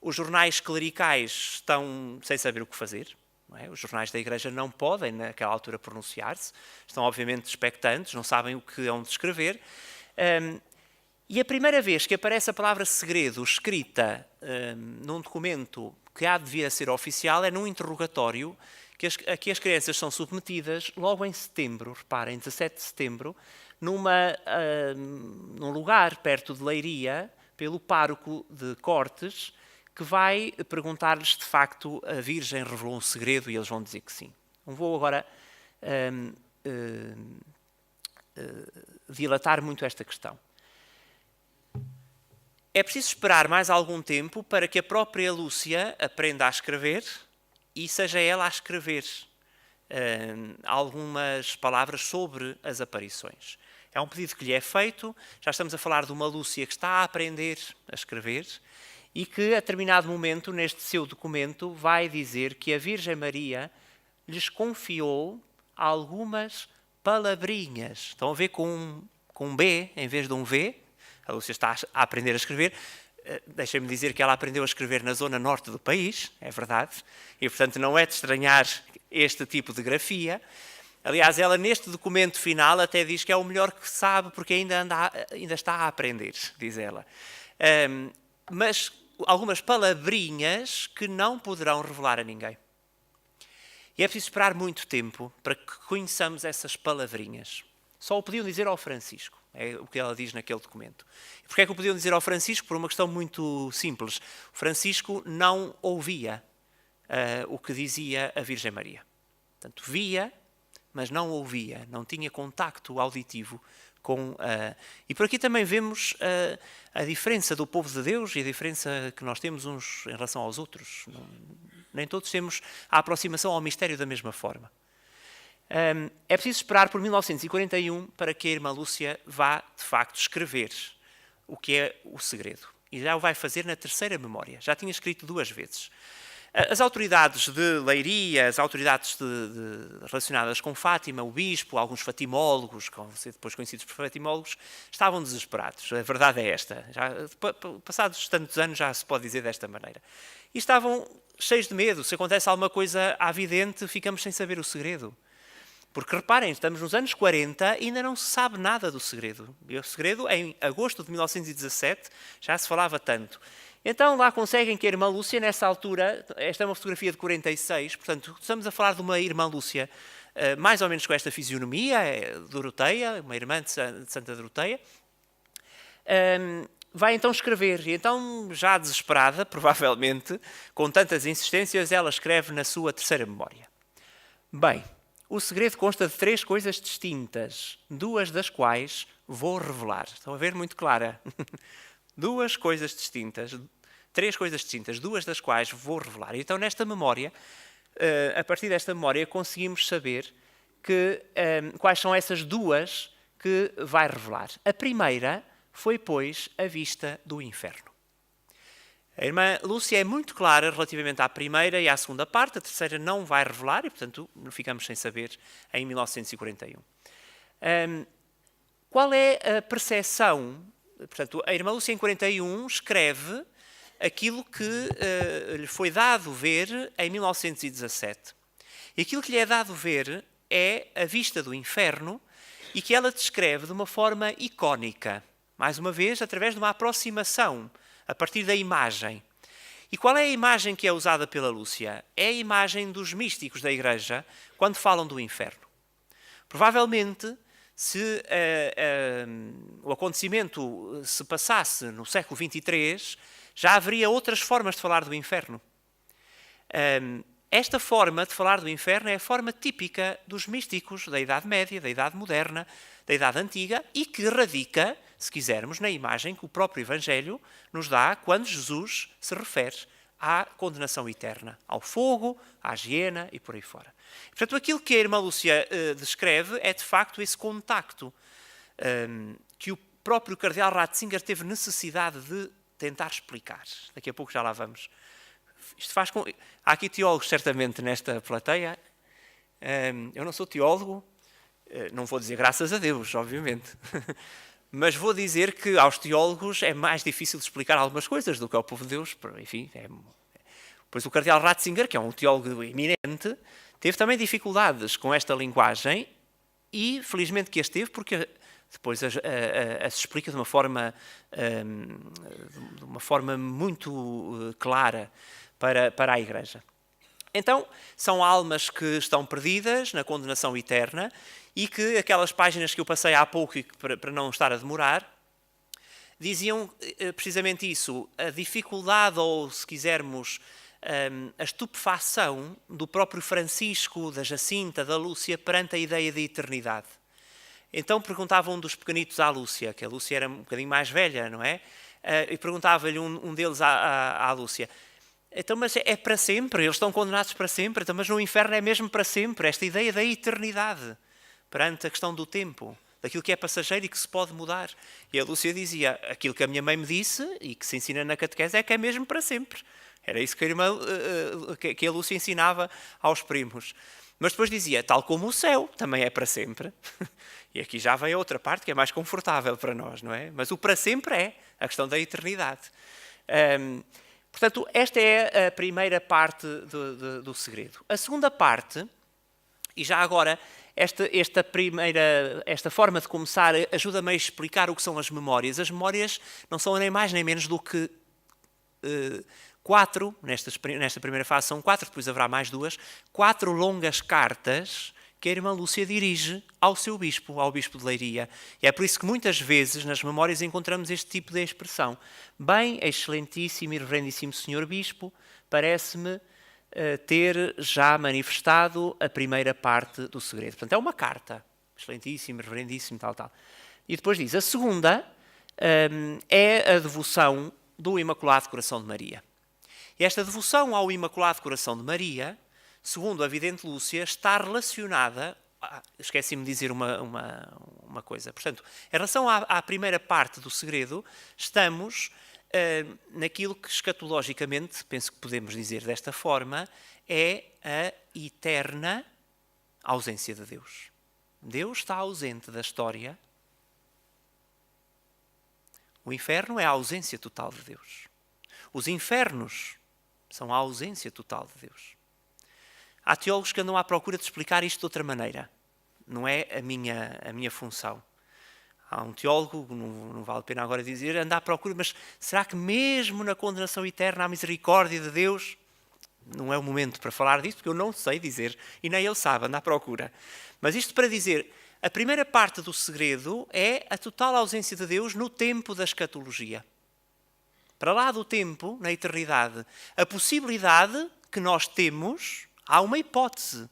Os jornais clericais estão sem saber o que fazer. Não é? Os jornais da Igreja não podem, naquela altura, pronunciar-se. Estão, obviamente, expectantes, não sabem o que hão de escrever. E a primeira vez que aparece a palavra segredo escrita num documento que há de vir a ser oficial é num interrogatório a que as crianças são submetidas logo em setembro, reparem, 17 de setembro, num lugar perto de Leiria, pelo pároco de Cortes, que vai perguntar-lhes se de facto a Virgem revelou um segredo e eles vão dizer que sim. Não vou agora dilatar muito esta questão. É preciso esperar mais algum tempo para que a própria Lúcia aprenda a escrever e seja ela a escrever algumas palavras sobre as aparições. É um pedido que lhe é feito, já estamos a falar de uma Lúcia que está a aprender a escrever e que, a determinado momento, neste seu documento, vai dizer que a Virgem Maria lhes confiou algumas palavrinhas. Estão a ver com um B em vez de um V? A Lúcia está a aprender a escrever. Deixem-me dizer que ela aprendeu a escrever na zona norte do país, é verdade, e portanto não é de estranhar este tipo de grafia. Aliás, ela neste documento final até diz que é o melhor que sabe porque ainda está a aprender, diz ela. Mas algumas palavrinhas que não poderão revelar a ninguém. E é preciso esperar muito tempo para que conheçamos essas palavrinhas. Só o podiam dizer ao Francisco. É o que ela diz naquele documento. E porquê é que o podiam dizer ao Francisco? Por uma questão muito simples. O Francisco não ouvia o que dizia a Virgem Maria. Portanto, via, mas não ouvia, não tinha contacto auditivo com a... E por aqui também vemos a diferença do povo de Deus e a diferença que nós temos uns em relação aos outros. Nem todos temos a aproximação ao mistério da mesma forma. É preciso esperar por 1941 para que a irmã Lúcia vá, de facto, escrever o que é o segredo. E já o vai fazer na terceira memória. Já tinha escrito 2 vezes. As autoridades de Leiria, as autoridades relacionadas com Fátima, o bispo, alguns fatimólogos, depois conhecidos por fatimólogos, estavam desesperados. A verdade é esta. Já, passados tantos anos já se pode dizer desta maneira. E estavam cheios de medo. Se acontece alguma coisa à vidente, ficamos sem saber o segredo. Porque reparem, estamos nos anos 40 e ainda não se sabe nada do segredo. E o segredo, em agosto de 1917, já se falava tanto. Então lá conseguem que a irmã Lúcia, nessa altura, esta é uma fotografia de 46, portanto, estamos a falar de uma irmã Lúcia mais ou menos com esta fisionomia, Doroteia, uma irmã de Santa Doroteia, vai então escrever. E então, já desesperada, provavelmente, com tantas insistências, ela escreve na sua terceira memória. Bem, o segredo consta de 3 coisas distintas, 2 das quais vou revelar. Estão a ver? Muito clara. 2 coisas distintas, 3 coisas distintas, 2 das quais vou revelar. Então, nesta memória, a partir desta memória, conseguimos saber quais são essas 2 que vai revelar. A primeira foi, pois, a vista do inferno. A irmã Lúcia é muito clara relativamente à primeira e à segunda parte, a terceira não vai revelar e, portanto, ficamos sem saber em 1941. Qual é a percepção? Portanto, a irmã Lúcia, em 41, escreve aquilo que lhe foi dado ver em 1917. E aquilo que lhe é dado ver é a vista do inferno e que ela descreve de uma forma icónica. Mais uma vez, através de uma aproximação, a partir da imagem. E qual é a imagem que é usada pela Lúcia? É a imagem dos místicos da Igreja quando falam do inferno. Provavelmente, se o acontecimento se passasse no século XXIII, já haveria outras formas de falar do inferno. Esta forma de falar do inferno é a forma típica dos místicos da Idade Média, da Idade Moderna, da Idade Antiga e que radica, se quisermos, na imagem que o próprio Evangelho nos dá quando Jesus se refere à condenação eterna, ao fogo, à hiena e por aí fora. Portanto, aquilo que a irmã Lúcia descreve é, de facto, esse contacto que o próprio cardeal Ratzinger teve necessidade de tentar explicar. Daqui a pouco já lá vamos. Isto faz com... Há aqui teólogos, certamente, nesta plateia. Eu não sou teólogo, não vou dizer graças a Deus, obviamente. Mas vou dizer que aos teólogos é mais difícil de explicar algumas coisas do que ao povo de Deus. Enfim, Pois o cardeal Ratzinger, que é um teólogo eminente, teve também dificuldades com esta linguagem e, felizmente, que as teve, porque depois se explica de uma forma muito clara para a Igreja. Então, são almas que estão perdidas na condenação eterna e que aquelas páginas que eu passei há pouco, e para não estar a demorar, diziam precisamente isso, a dificuldade ou, se quisermos, a estupefação do próprio Francisco, da Jacinta, da Lúcia, perante a ideia de eternidade. Então perguntava um dos pequenitos à Lúcia, que a Lúcia era um bocadinho mais velha, não é? E perguntava-lhe um deles à Lúcia, então, mas é para sempre? Eles estão condenados para sempre? Então, mas no inferno é mesmo para sempre? Esta ideia da eternidade, perante a questão do tempo, daquilo que é passageiro e que se pode mudar. E a Lúcia dizia, aquilo que a minha mãe me disse e que se ensina na catequese é que é mesmo para sempre. Era isso que a Lúcia ensinava aos primos. Mas depois dizia, tal como o céu também é para sempre. E aqui já vem a outra parte que é mais confortável para nós, não é? Mas o para sempre é a questão da eternidade. Portanto, esta é a primeira parte do segredo. A segunda parte, e já agora, esta forma de começar ajuda-me a explicar o que são as memórias. As memórias não são nem mais nem menos do que 4, nesta primeira fase são 4, depois haverá mais 2, 4 longas cartas que a irmã Lúcia dirige ao seu bispo, ao bispo de Leiria. E é por isso que muitas vezes nas memórias encontramos este tipo de expressão. Bem, excelentíssimo e reverendíssimo senhor bispo, parece-me ter já manifestado a primeira parte do segredo. Portanto, é uma carta, excelentíssima, reverendíssima, tal. E depois diz, a segunda é a devoção do Imaculado Coração de Maria. E esta devoção ao Imaculado Coração de Maria, segundo a vidente Lúcia, está relacionada... esqueci-me de dizer uma coisa. Portanto, em relação à primeira parte do segredo, estamos naquilo que escatologicamente, penso que podemos dizer desta forma, é a eterna ausência de Deus. Deus está ausente da história. O inferno é a ausência total de Deus. Os infernos são a ausência total de Deus. Há teólogos que andam à procura de explicar isto de outra maneira. Não é a minha função. Há um teólogo, não vale a pena agora dizer, anda à procura, mas será que mesmo na condenação eterna há misericórdia de Deus? Não é o momento para falar disto, porque eu não sei dizer, e nem ele sabe, anda à procura. Mas isto para dizer, a primeira parte do segredo é a total ausência de Deus no tempo da escatologia. Para lá do tempo, na eternidade, a possibilidade que nós temos, há uma hipótese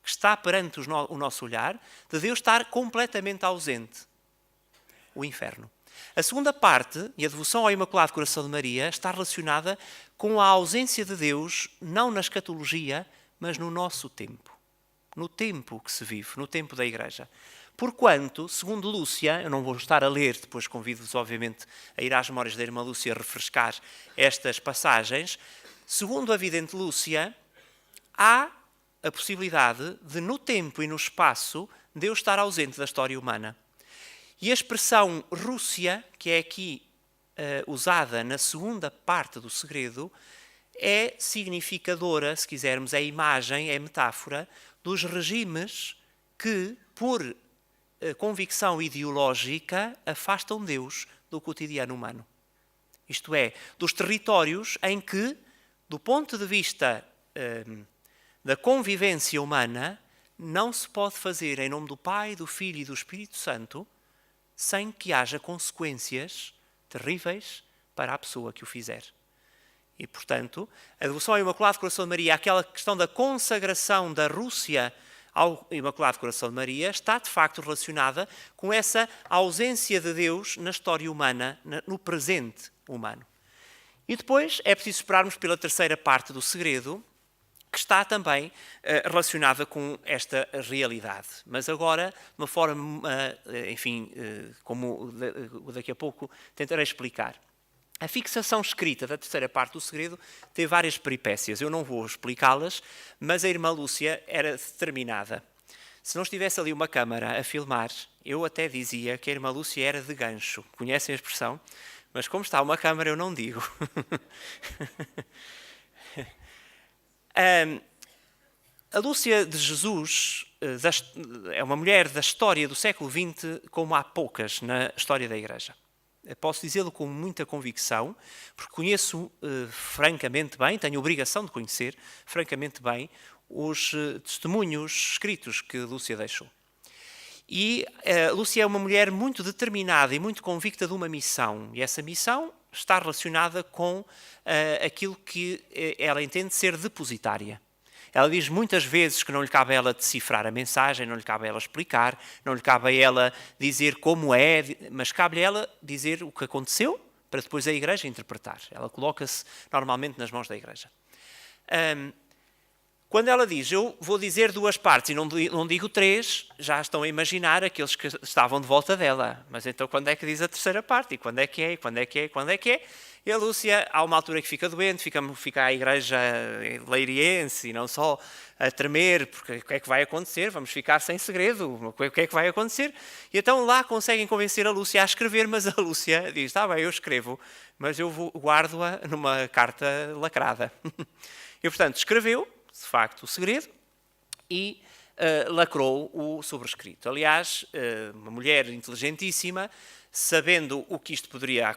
que está perante o nosso olhar, de Deus estar completamente ausente. O inferno. A segunda parte, e a devoção ao Imaculado Coração de Maria, está relacionada com a ausência de Deus, não na escatologia, mas no nosso tempo. No tempo que se vive, no tempo da Igreja. Porquanto, segundo Lúcia, eu não vou estar a ler, depois convido-vos, obviamente, a ir às memórias da irmã Lúcia a refrescar estas passagens, segundo a vidente Lúcia, há a possibilidade de, no tempo e no espaço, Deus estar ausente da história humana. E a expressão Rússia, que é aqui usada na segunda parte do segredo, é significadora, se quisermos, é imagem, é metáfora, dos regimes que, por convicção ideológica, afastam Deus do cotidiano humano. Isto é, dos territórios em que, do ponto de vista da convivência humana, não se pode fazer em nome do Pai, do Filho e do Espírito Santo, sem que haja consequências terríveis para a pessoa que o fizer. E, portanto, a devoção ao Imaculado Coração de Maria, aquela questão da consagração da Rússia ao Imaculado Coração de Maria, está de facto relacionada com essa ausência de Deus na história humana, no presente humano. E depois é preciso esperarmos pela terceira parte do segredo, que está também relacionada com esta realidade. Mas agora, de uma forma, enfim, como daqui a pouco tentarei explicar. A fixação escrita da terceira parte do segredo teve várias peripécias. Eu não vou explicá-las, mas a irmã Lúcia era determinada. Se não estivesse ali uma câmara a filmar, eu até dizia que a irmã Lúcia era de gancho. Conhecem a expressão? Mas como está uma câmara, eu não digo. A Lúcia de Jesus é uma mulher da história do século XX como há poucas na história da Igreja. Posso dizê-lo com muita convicção, porque conheço francamente bem, tenho a obrigação de conhecer francamente bem os testemunhos escritos que Lúcia deixou. E Lúcia é uma mulher muito determinada e muito convicta de uma missão, e essa missão está relacionada com aquilo que ela entende ser depositária. Ela diz muitas vezes que não lhe cabe a ela decifrar a mensagem, não lhe cabe a ela explicar, não lhe cabe a ela dizer como é, mas cabe a ela dizer o que aconteceu para depois a Igreja interpretar. Ela coloca-se normalmente nas mãos da Igreja. Quando ela diz, eu vou dizer duas partes e não digo três, já estão a imaginar aqueles que estavam de volta dela. Mas então quando é que diz a terceira parte? E quando é que é? E quando é que é? E quando é que é? E a Lúcia, há uma altura que fica doente, fica a igreja leiriense e não só a tremer, porque o que é que vai acontecer? Vamos ficar sem segredo, o que é que vai acontecer? E então lá conseguem convencer a Lúcia a escrever, mas a Lúcia diz, está bem, eu escrevo, mas eu guardo-a numa carta lacrada. E portanto escreveu, de facto, o segredo e lacrou o sobrescrito. Aliás, uma mulher inteligentíssima, sabendo o que isto poderia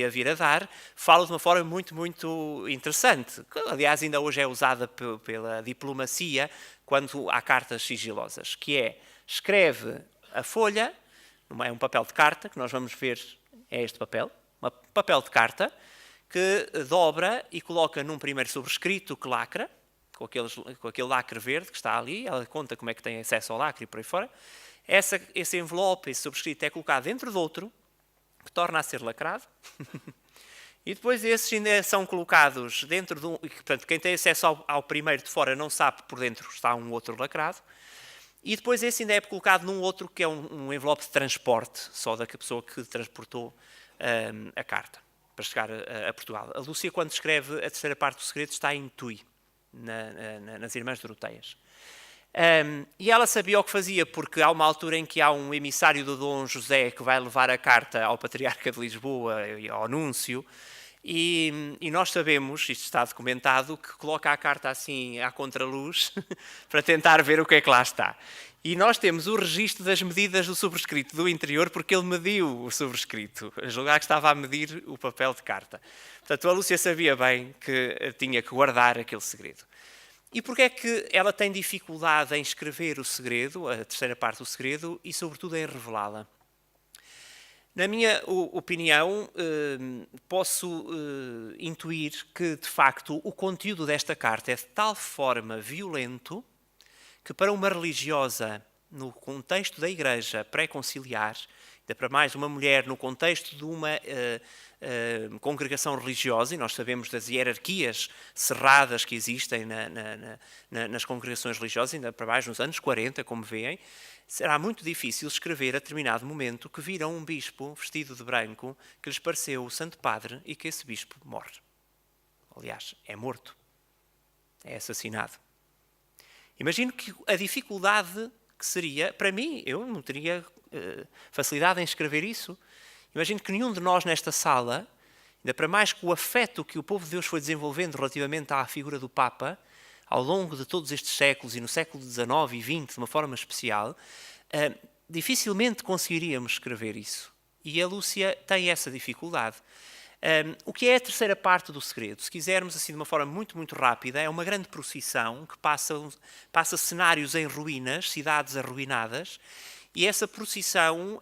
vir a dar, fala de uma forma muito, muito interessante, que aliás ainda hoje é usada pela diplomacia quando há cartas sigilosas, que é, escreve a folha, não é um papel de carta, que nós vamos ver, é este papel, um papel de carta, que dobra e coloca num primeiro sobrescrito que lacra, com aquele lacre verde que está ali, ela conta como é que tem acesso ao lacre e por aí fora. Esse envelope, esse sobrescrito é colocado dentro de outro, que torna a ser lacrado, e depois esses ainda são colocados dentro de um... Portanto, quem tem acesso ao primeiro de fora não sabe que por dentro está um outro lacrado, e depois esse ainda é colocado num outro que é um envelope de transporte, só da pessoa que transportou a carta para chegar a Portugal. A Lúcia, quando escreve a terceira parte do segredo, está em Tui, nas Irmãs Doroteias. E ela sabia o que fazia, porque há uma altura em que há um emissário do Dom José que vai levar a carta ao Patriarca de Lisboa e ao Núncio, e nós sabemos, isto está documentado, que coloca a carta assim à contraluz para tentar ver o que é que lá está. E nós temos o registro das medidas do sobrescrito do interior, porque ele mediu o sobrescrito, a julgar que estava a medir o papel de carta. Portanto, a Lúcia sabia bem que tinha que guardar aquele segredo. E porquê é que ela tem dificuldade em escrever o segredo, a terceira parte do segredo, e sobretudo em revelá-la? Na minha opinião, posso intuir que, de facto, o conteúdo desta carta é de tal forma violento que para uma religiosa, no contexto da Igreja pré-conciliar, ainda para mais uma mulher no contexto de uma congregação religiosa, e nós sabemos das hierarquias cerradas que existem nas congregações religiosas, ainda para mais nos anos 40, como veem, será muito difícil escrever a determinado momento que viram um bispo vestido de branco que lhes pareceu o Santo Padre e que esse bispo morre. Aliás, é morto, é assassinado. Imagino que a dificuldade que seria, para mim, eu não teria facilidade em escrever isso. Imagino que nenhum de nós nesta sala, ainda para mais com o afeto que o povo de Deus foi desenvolvendo relativamente à figura do Papa, ao longo de todos estes séculos e no século XIX e XX, de uma forma especial, dificilmente conseguiríamos escrever isso. E a Lúcia tem essa dificuldade. O que é a terceira parte do segredo? Se quisermos, assim, de uma forma muito, muito rápida, é uma grande procissão que passa cenários em ruínas, cidades arruinadas, e essa procissão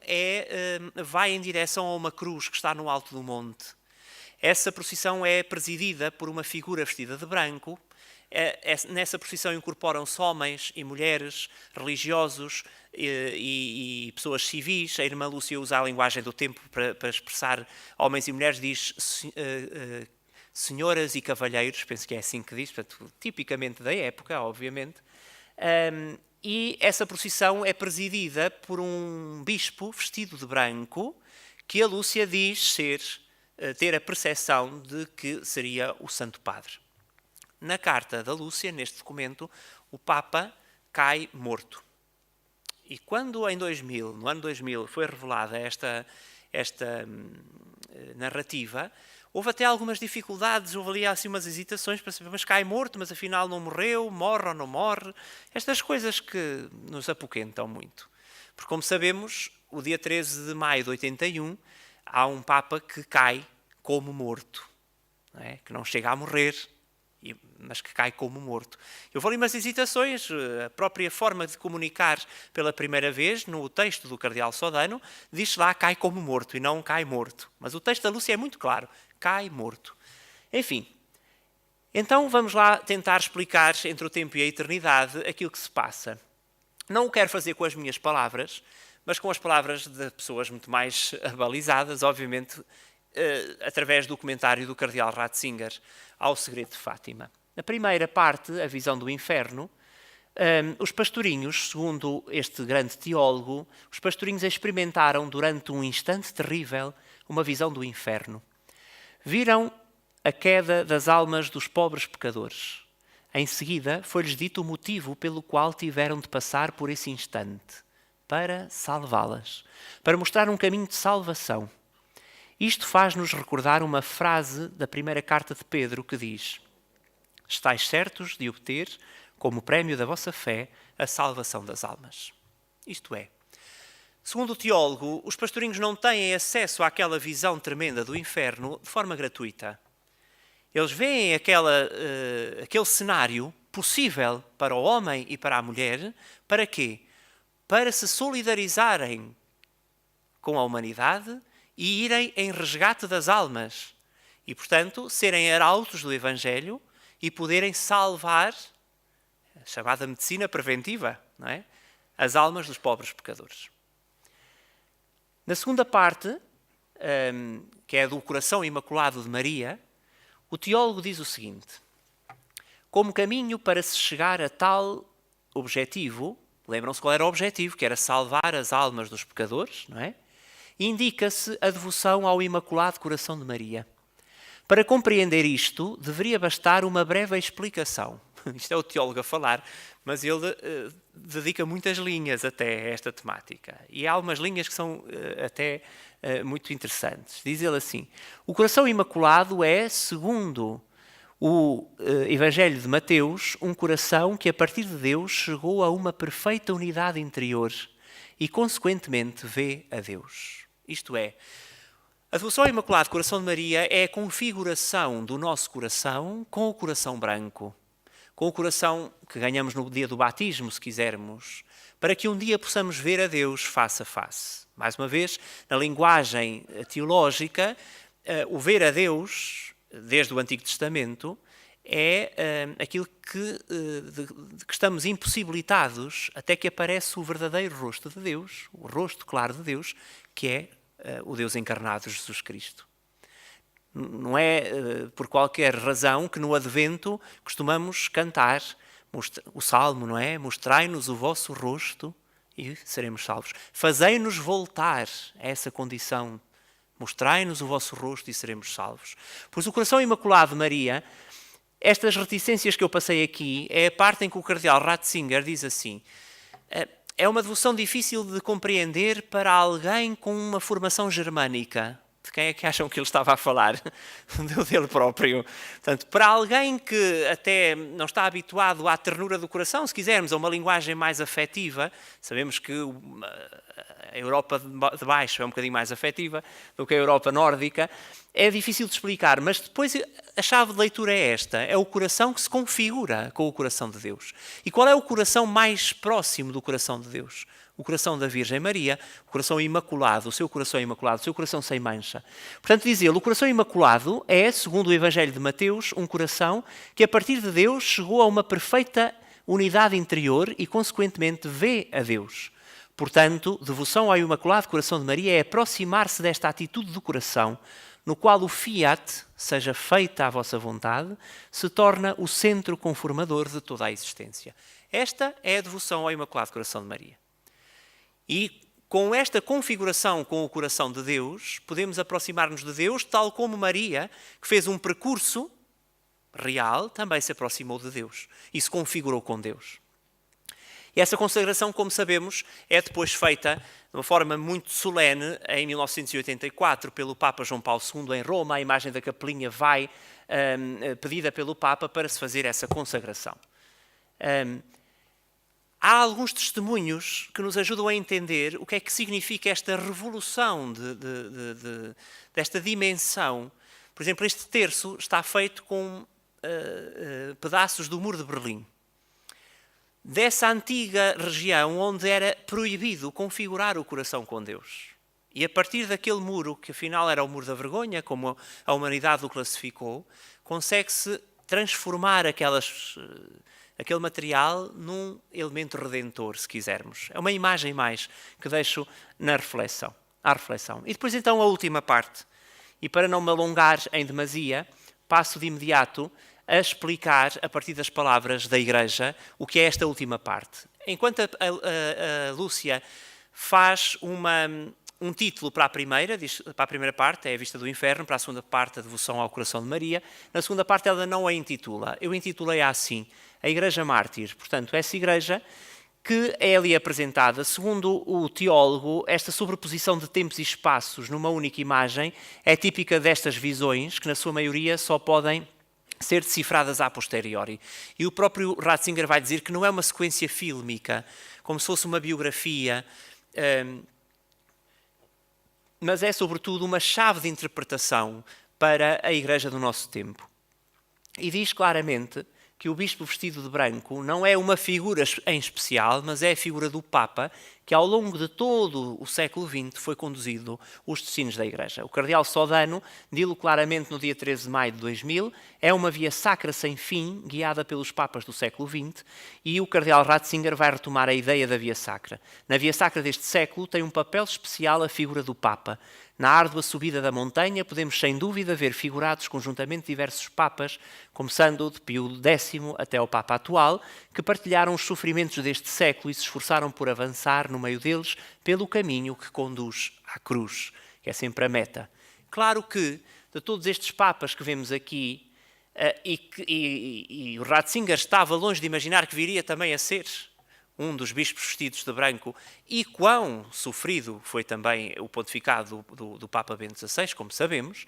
vai em direção a uma cruz que está no alto do monte. Essa procissão é presidida por uma figura vestida de branco. Nessa procissão incorporam-se homens e mulheres, religiosos e pessoas civis. A irmã Lúcia usa a linguagem do tempo para expressar homens e mulheres, diz senhoras e cavalheiros, penso que é assim que diz, portanto, tipicamente da época, obviamente. E essa procissão é presidida por um bispo vestido de branco, que a Lúcia diz ter a percepção de que seria o Santo Padre. Na carta da Lúcia, neste documento, o Papa cai morto. E quando no ano 2000, foi revelada esta narrativa, houve até algumas dificuldades, houve ali assim umas hesitações para saber, mas cai morto, mas afinal não morreu, morre ou não morre. Estas coisas que nos apoquentam muito. Porque, como sabemos, o dia 13 de maio de 81, há um Papa que cai como morto, não é? Que não chega a morrer, mas que cai como morto. Eu vou ali umas hesitações, a própria forma de comunicar pela primeira vez, no texto do Cardeal Sodano, diz lá cai como morto e não cai morto. Mas o texto da Lúcia é muito claro, cai morto. Enfim, então vamos lá tentar explicar entre o tempo e a eternidade aquilo que se passa. Não o quero fazer com as minhas palavras, mas com as palavras de pessoas muito mais abalizadas, obviamente, através do comentário do Cardeal Ratzinger ao Segredo de Fátima. Na primeira parte, a visão do inferno, os pastorinhos, segundo este grande teólogo, os pastorinhos experimentaram durante um instante terrível uma visão do inferno. Viram a queda das almas dos pobres pecadores. Em seguida, foi-lhes dito o motivo pelo qual tiveram de passar por esse instante, para salvá-las, para mostrar um caminho de salvação. Isto faz-nos recordar uma frase da primeira carta de Pedro que diz: estais certos de obter, como prémio da vossa fé, a salvação das almas. Isto é, segundo o teólogo, os pastorinhos não têm acesso àquela visão tremenda do inferno de forma gratuita. Eles veem aquele cenário possível para o homem e para a mulher, para quê? Para se solidarizarem com a humanidade e irem em resgate das almas. e, portanto, serem arautos do Evangelho e poderem salvar, a chamada medicina preventiva, não é? As almas dos pobres pecadores. Na segunda parte, que é do coração imaculado de Maria, o teólogo diz o seguinte: como caminho para se chegar a tal objetivo, lembram-se qual era o objetivo, que era salvar as almas dos pecadores, não é? Indica-se a devoção ao Imaculado Coração de Maria. Para compreender isto, deveria bastar uma breve explicação. Isto é o teólogo a falar, mas ele dedica muitas linhas até a esta temática. E há algumas linhas que são até muito interessantes. Diz ele assim: o coração imaculado é, segundo o Evangelho de Mateus, um coração que a partir de Deus chegou a uma perfeita unidade interior e, consequentemente, vê a Deus. Isto é, a devoção ao Imaculado Coração de Maria é a configuração do nosso coração com o coração branco, com o coração que ganhamos no dia do batismo, se quisermos, para que um dia possamos ver a Deus face a face. Mais uma vez, na linguagem teológica, o ver a Deus, desde o Antigo Testamento, é aquilo de que estamos impossibilitados até que aparece o verdadeiro rosto de Deus, o rosto claro de Deus, que é o Deus encarnado, Jesus Cristo. Não é por qualquer razão que no Advento costumamos cantar o Salmo, não é? Mostrai-nos o vosso rosto e seremos salvos. Fazei-nos voltar a essa condição. Mostrai-nos o vosso rosto e seremos salvos. Pois o coração imaculado de Maria, estas reticências que eu passei aqui, é a parte em que o cardeal Ratzinger diz assim: é uma devoção difícil de compreender para alguém com uma formação germânica. De quem é que acham que ele estava a falar? Dele próprio. Portanto, para alguém que até não está habituado à ternura do coração, se quisermos, a uma linguagem mais afetiva, sabemos que a Europa de baixo é um bocadinho mais afetiva do que a Europa nórdica, é difícil de explicar, mas depois a chave de leitura é esta: é o coração que se configura com o coração de Deus. E qual é o coração mais próximo do coração de Deus? O coração da Virgem Maria, o coração imaculado, o seu coração imaculado, o seu coração sem mancha. Portanto, diz ele, o coração imaculado é, segundo o Evangelho de Mateus, um coração que a partir de Deus chegou a uma perfeita unidade interior e, consequentemente, vê a Deus. Portanto, devoção ao Imaculado Coração de Maria é aproximar-se desta atitude do coração, no qual o fiat, seja feita a vossa vontade, se torna o centro conformador de toda a existência. Esta é a devoção ao Imaculado Coração de Maria. E com esta configuração com o coração de Deus, podemos aproximar-nos de Deus, tal como Maria, que fez um percurso real, também se aproximou de Deus e se configurou com Deus. E essa consagração, como sabemos, é depois feita de uma forma muito solene, em 1984, pelo Papa João Paulo II, em Roma. A imagem da capelinha vai pedida pelo Papa para se fazer essa consagração. Há alguns testemunhos que nos ajudam a entender o que é que significa esta revolução desta dimensão. Por exemplo, este terço está feito com pedaços do Muro de Berlim. Dessa antiga região onde era proibido configurar o coração com Deus. E a partir daquele muro, que afinal era o Muro da Vergonha, como a humanidade o classificou, consegue-se transformar aquele material num elemento redentor, se quisermos. É uma imagem mais que deixo à reflexão. E depois então a última parte. E para não me alongar em demasia, passo de imediato a explicar, a partir das palavras da Igreja, o que é esta última parte. Enquanto a Lúcia faz um título para a primeira parte, é a Vista do Inferno, para a segunda parte, a Devoção ao Coração de Maria, na segunda parte ela não a intitula. Eu intitulei-a assim, a Igreja Mártir. Portanto, essa Igreja que é ali apresentada, segundo o teólogo, esta sobreposição de tempos e espaços numa única imagem é típica destas visões, que na sua maioria só podem ser decifradas a posteriori. E o próprio Ratzinger vai dizer que não é uma sequência fílmica, como se fosse uma biografia, mas é sobretudo uma chave de interpretação para a Igreja do nosso tempo. E diz claramente que o bispo vestido de branco não é uma figura em especial, mas é a figura do Papa, que ao longo de todo o século XX foi conduzido os destinos da Igreja. O cardeal Sodano dilo claramente no dia 13 de maio de 2000, é uma via sacra sem fim, guiada pelos papas do século XX, e o cardeal Ratzinger vai retomar a ideia da via sacra. Na via sacra deste século tem um papel especial a figura do Papa. Na árdua subida da montanha podemos sem dúvida ver figurados conjuntamente diversos papas, começando de Pio X até ao Papa atual, que partilharam os sofrimentos deste século e se esforçaram por avançar no meio deles pelo caminho que conduz à cruz, que é sempre a meta. Claro que, de todos estes papas que vemos aqui, e o Ratzinger estava longe de imaginar que viria também a ser um dos bispos vestidos de branco, e quão sofrido foi também o pontificado do Papa Bento XVI, como sabemos,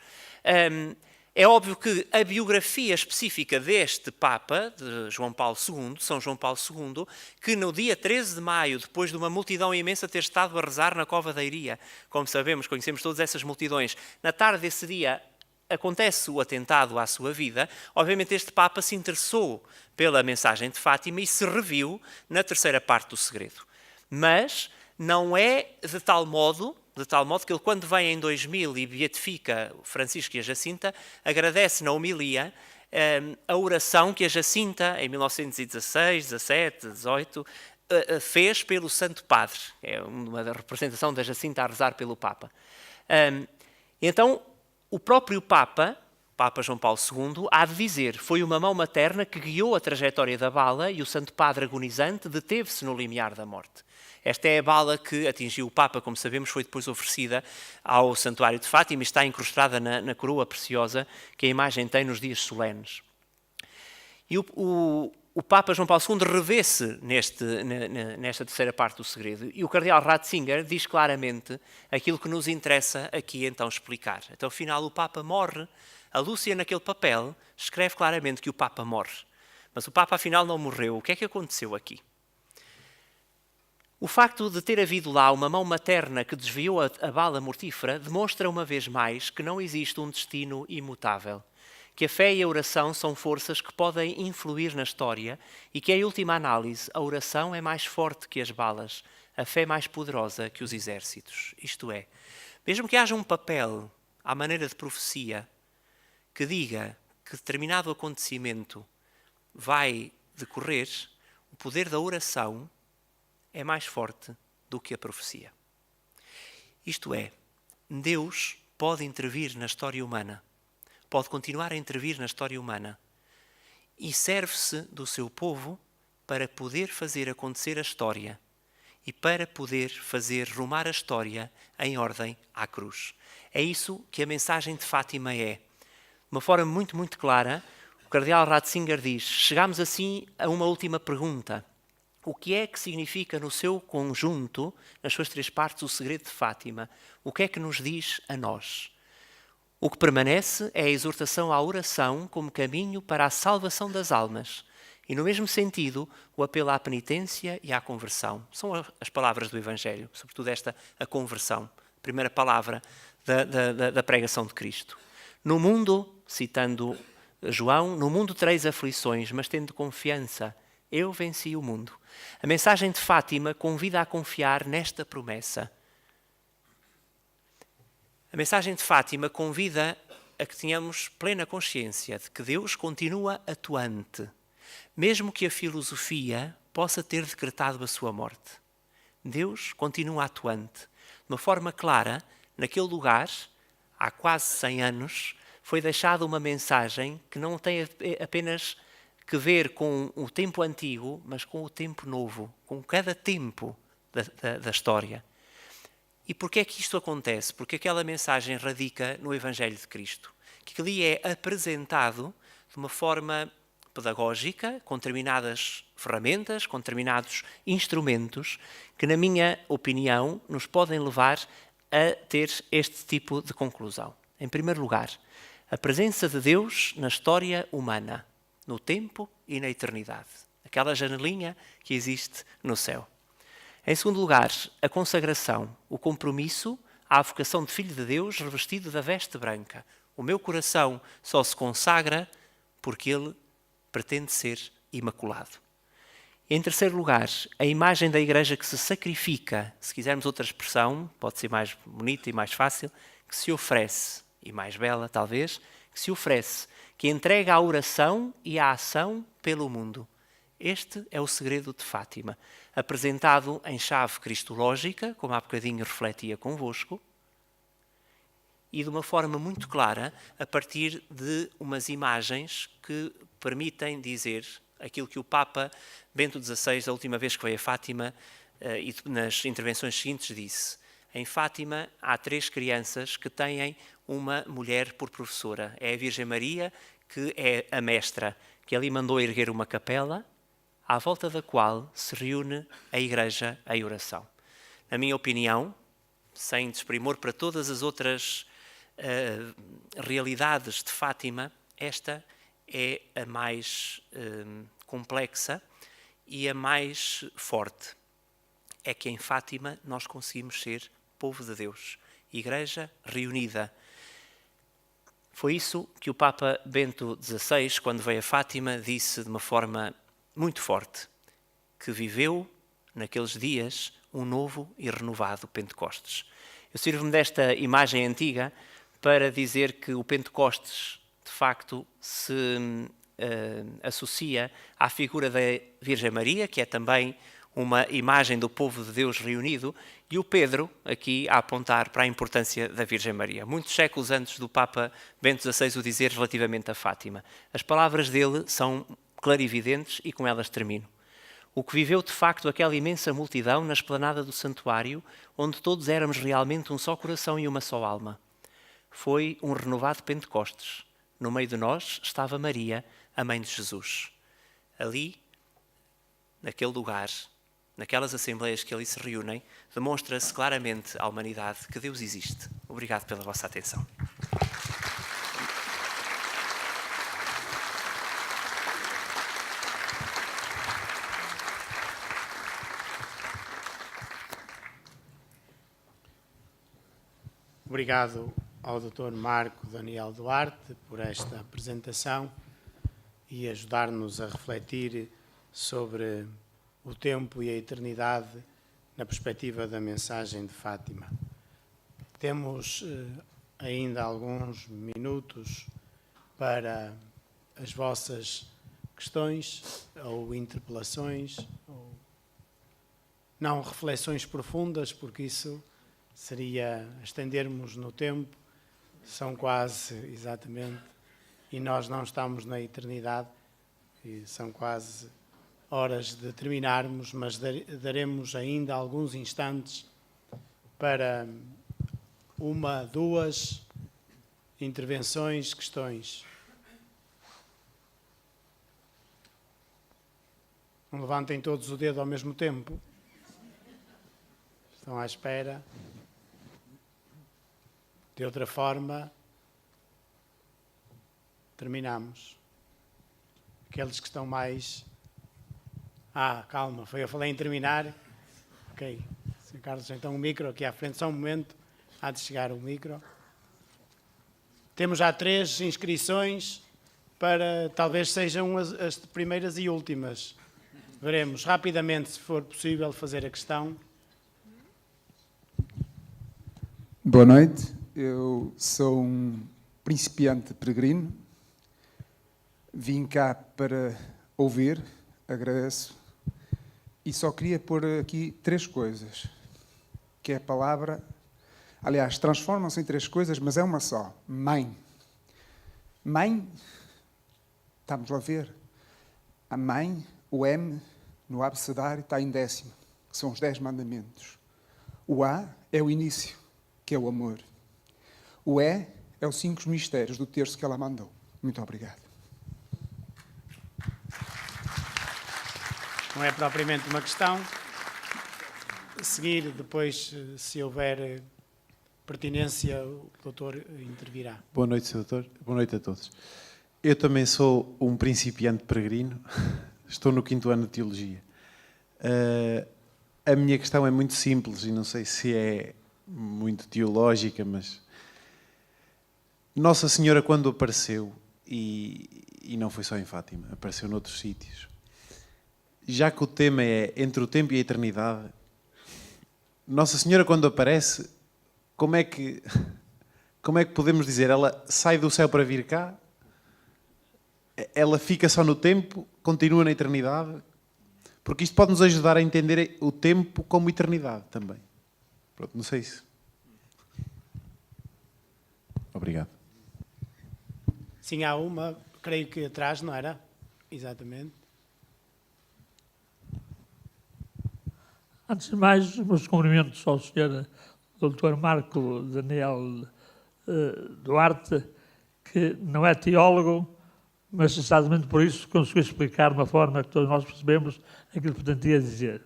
é óbvio que a biografia específica deste Papa, de João Paulo II, São João Paulo II, que no dia 13 de maio, depois de uma multidão imensa ter estado a rezar na Cova da Iria, como sabemos, conhecemos todas essas multidões, na tarde desse dia acontece o atentado à sua vida, obviamente este Papa se interessou pela mensagem de Fátima e se reviu na terceira parte do segredo. Mas não é de tal modo que ele, quando vem em 2000 e beatifica Francisco e a Jacinta, agradece na homilia a oração que a Jacinta, em 1916, 17, 18, fez pelo Santo Padre. É uma representação da Jacinta a rezar pelo Papa. Então, o próprio Papa João Paulo II, há de dizer, foi uma mão materna que guiou a trajetória da bala e o Santo Padre agonizante deteve-se no limiar da morte. Esta é a bala que atingiu o Papa, como sabemos, foi depois oferecida ao Santuário de Fátima e está incrustada na coroa preciosa que a imagem tem nos dias solenes. E o Papa João Paulo II revê-se nesta terceira parte do segredo. E o cardeal Ratzinger diz claramente aquilo que nos interessa aqui então explicar. Até o final o Papa morre. A Lúcia, naquele papel, escreve claramente que o Papa morre. Mas o Papa afinal não morreu. O que é que aconteceu aqui? O facto de ter havido lá uma mão materna que desviou a bala mortífera demonstra uma vez mais que não existe um destino imutável. Que a fé e a oração são forças que podem influir na história e que, em última análise, a oração é mais forte que as balas, a fé é mais poderosa que os exércitos. Isto é, mesmo que haja um papel à maneira de profecia que diga que determinado acontecimento vai decorrer, o poder da oração é mais forte do que a profecia. Isto é, Deus pode intervir na história humana, pode continuar a intervir na história humana e serve-se do seu povo para poder fazer acontecer a história e para poder fazer rumar a história em ordem à cruz. É isso que a mensagem de Fátima é. De uma forma muito, muito clara, o cardeal Ratzinger diz: chegamos assim a uma última pergunta. O que é que significa no seu conjunto, nas suas três partes, o segredo de Fátima? O que é que nos diz a nós? O que permanece é a exortação à oração como caminho para a salvação das almas. E, no mesmo sentido, o apelo à penitência e à conversão. São as palavras do Evangelho, sobretudo a conversão, a primeira palavra da pregação de Cristo. No mundo, citando João, no mundo tereis aflições, mas tendo confiança, eu venci o mundo. A mensagem de Fátima convida a confiar nesta promessa. A mensagem de Fátima convida a que tenhamos plena consciência de que Deus continua atuante, mesmo que a filosofia possa ter decretado a sua morte. Deus continua atuante. De uma forma clara, naquele lugar, há quase 100 anos, foi deixada uma mensagem que não tem apenas que ver com o tempo antigo, mas com o tempo novo, com cada tempo da história. E porquê é que isto acontece? Porque aquela mensagem radica no Evangelho de Cristo, que ali é apresentado de uma forma pedagógica, com determinadas ferramentas, com determinados instrumentos, que, na minha opinião, nos podem levar a ter este tipo de conclusão. Em primeiro lugar, a presença de Deus na história humana, no tempo e na eternidade. Aquela janelinha que existe no céu. Em segundo lugar, a consagração, o compromisso à vocação de Filho de Deus revestido da veste branca. O meu coração só se consagra porque ele pretende ser imaculado. Em terceiro lugar, a imagem da igreja que se sacrifica, se quisermos outra expressão, pode ser mais bonita e mais fácil, que se oferece, e mais bela talvez, que se oferece, que entrega a oração e a ação pelo mundo. Este é o segredo de Fátima, apresentado em chave cristológica, como há bocadinho refletia convosco, e de uma forma muito clara, a partir de umas imagens que permitem dizer aquilo que o Papa Bento XVI, a última vez que veio a Fátima, e nas intervenções seguintes disse: em Fátima há 3 crianças que têm uma mulher por professora. É a Virgem Maria, que é a mestra, que ali mandou erguer uma capela, à volta da qual se reúne a Igreja em oração. Na minha opinião, sem desprimor para todas as outras realidades de Fátima, esta é a mais complexa e a mais forte. É que em Fátima nós conseguimos ser povo de Deus, Igreja reunida. Foi isso que o Papa Bento XVI, quando veio a Fátima, disse de uma forma muito forte, que viveu naqueles dias um novo e renovado Pentecostes. Eu sirvo-me desta imagem antiga para dizer que o Pentecostes, de facto, se associa à figura da Virgem Maria, que é também uma imagem do povo de Deus reunido, e o Pedro, aqui a apontar para a importância da Virgem Maria. Muitos séculos antes do Papa Bento XVI o dizer relativamente a Fátima. As palavras dele são clarividentes e com elas termino. O que viveu de facto aquela imensa multidão na esplanada do santuário, onde todos éramos realmente um só coração e uma só alma. Foi um renovado Pentecostes. No meio de nós estava Maria, a mãe de Jesus. Ali, naquele lugar, naquelas assembleias que ali se reúnem, demonstra-se claramente à humanidade que Deus existe. Obrigado pela vossa atenção. Obrigado ao Dr. Marco Daniel Duarte por esta apresentação e ajudar-nos a refletir sobre o tempo e a eternidade na perspectiva da mensagem de Fátima. Temos ainda alguns minutos para as vossas questões ou interpelações, ou não reflexões profundas, porque isso seria estendermos no tempo, são quase, exatamente, e nós não estamos na eternidade, e são quase horas de terminarmos, mas daremos ainda alguns instantes para 1, 2 intervenções, questões. Não levantem todos o dedo ao mesmo tempo. Estão à espera. De outra forma, terminamos. Aqueles que estão mais... calma, eu falei em terminar. Ok. Sr. Carlos, então o micro aqui à frente, só um momento. Há de chegar o micro. Temos já 3 inscrições para, talvez sejam as primeiras e últimas. Veremos rapidamente, se for possível, fazer a questão. Boa noite. Eu sou um principiante peregrino. Vim cá para ouvir, agradeço. E só queria pôr aqui 3 coisas. Que é a palavra... Aliás, transformam-se em 3 coisas, mas é uma só. Mãe. Mãe, estamos a ver. A mãe, o M, no abecedário, está em 10º, que são os 10 mandamentos. O A é o início, que é o amor. O E é os 5 mistérios do terço que ela mandou. Muito obrigado. Não é propriamente uma questão. A seguir, depois, se houver pertinência, o doutor intervirá. Boa noite, Sr. Doutor. Boa noite a todos. Eu também sou um principiante peregrino. Estou no 5º ano de Teologia. A minha questão é muito simples e não sei se é muito teológica, mas... Nossa Senhora, quando apareceu, e não foi só em Fátima, apareceu noutros sítios, já que o tema é entre o tempo e a eternidade, Nossa Senhora, quando aparece, como é que podemos dizer? Ela sai do céu para vir cá? Ela fica só no tempo? Continua na eternidade? Porque isto pode nos ajudar a entender o tempo como eternidade também. Pronto, não sei se... Obrigado. Sim, há uma, creio que atrás, não era? Exatamente. Antes de mais, os meus cumprimentos ao Sr. Dr. Marco Daniel Duarte, que não é teólogo, mas exatamente por isso conseguiu explicar de uma forma que todos nós percebemos aquilo que pretendia dizer.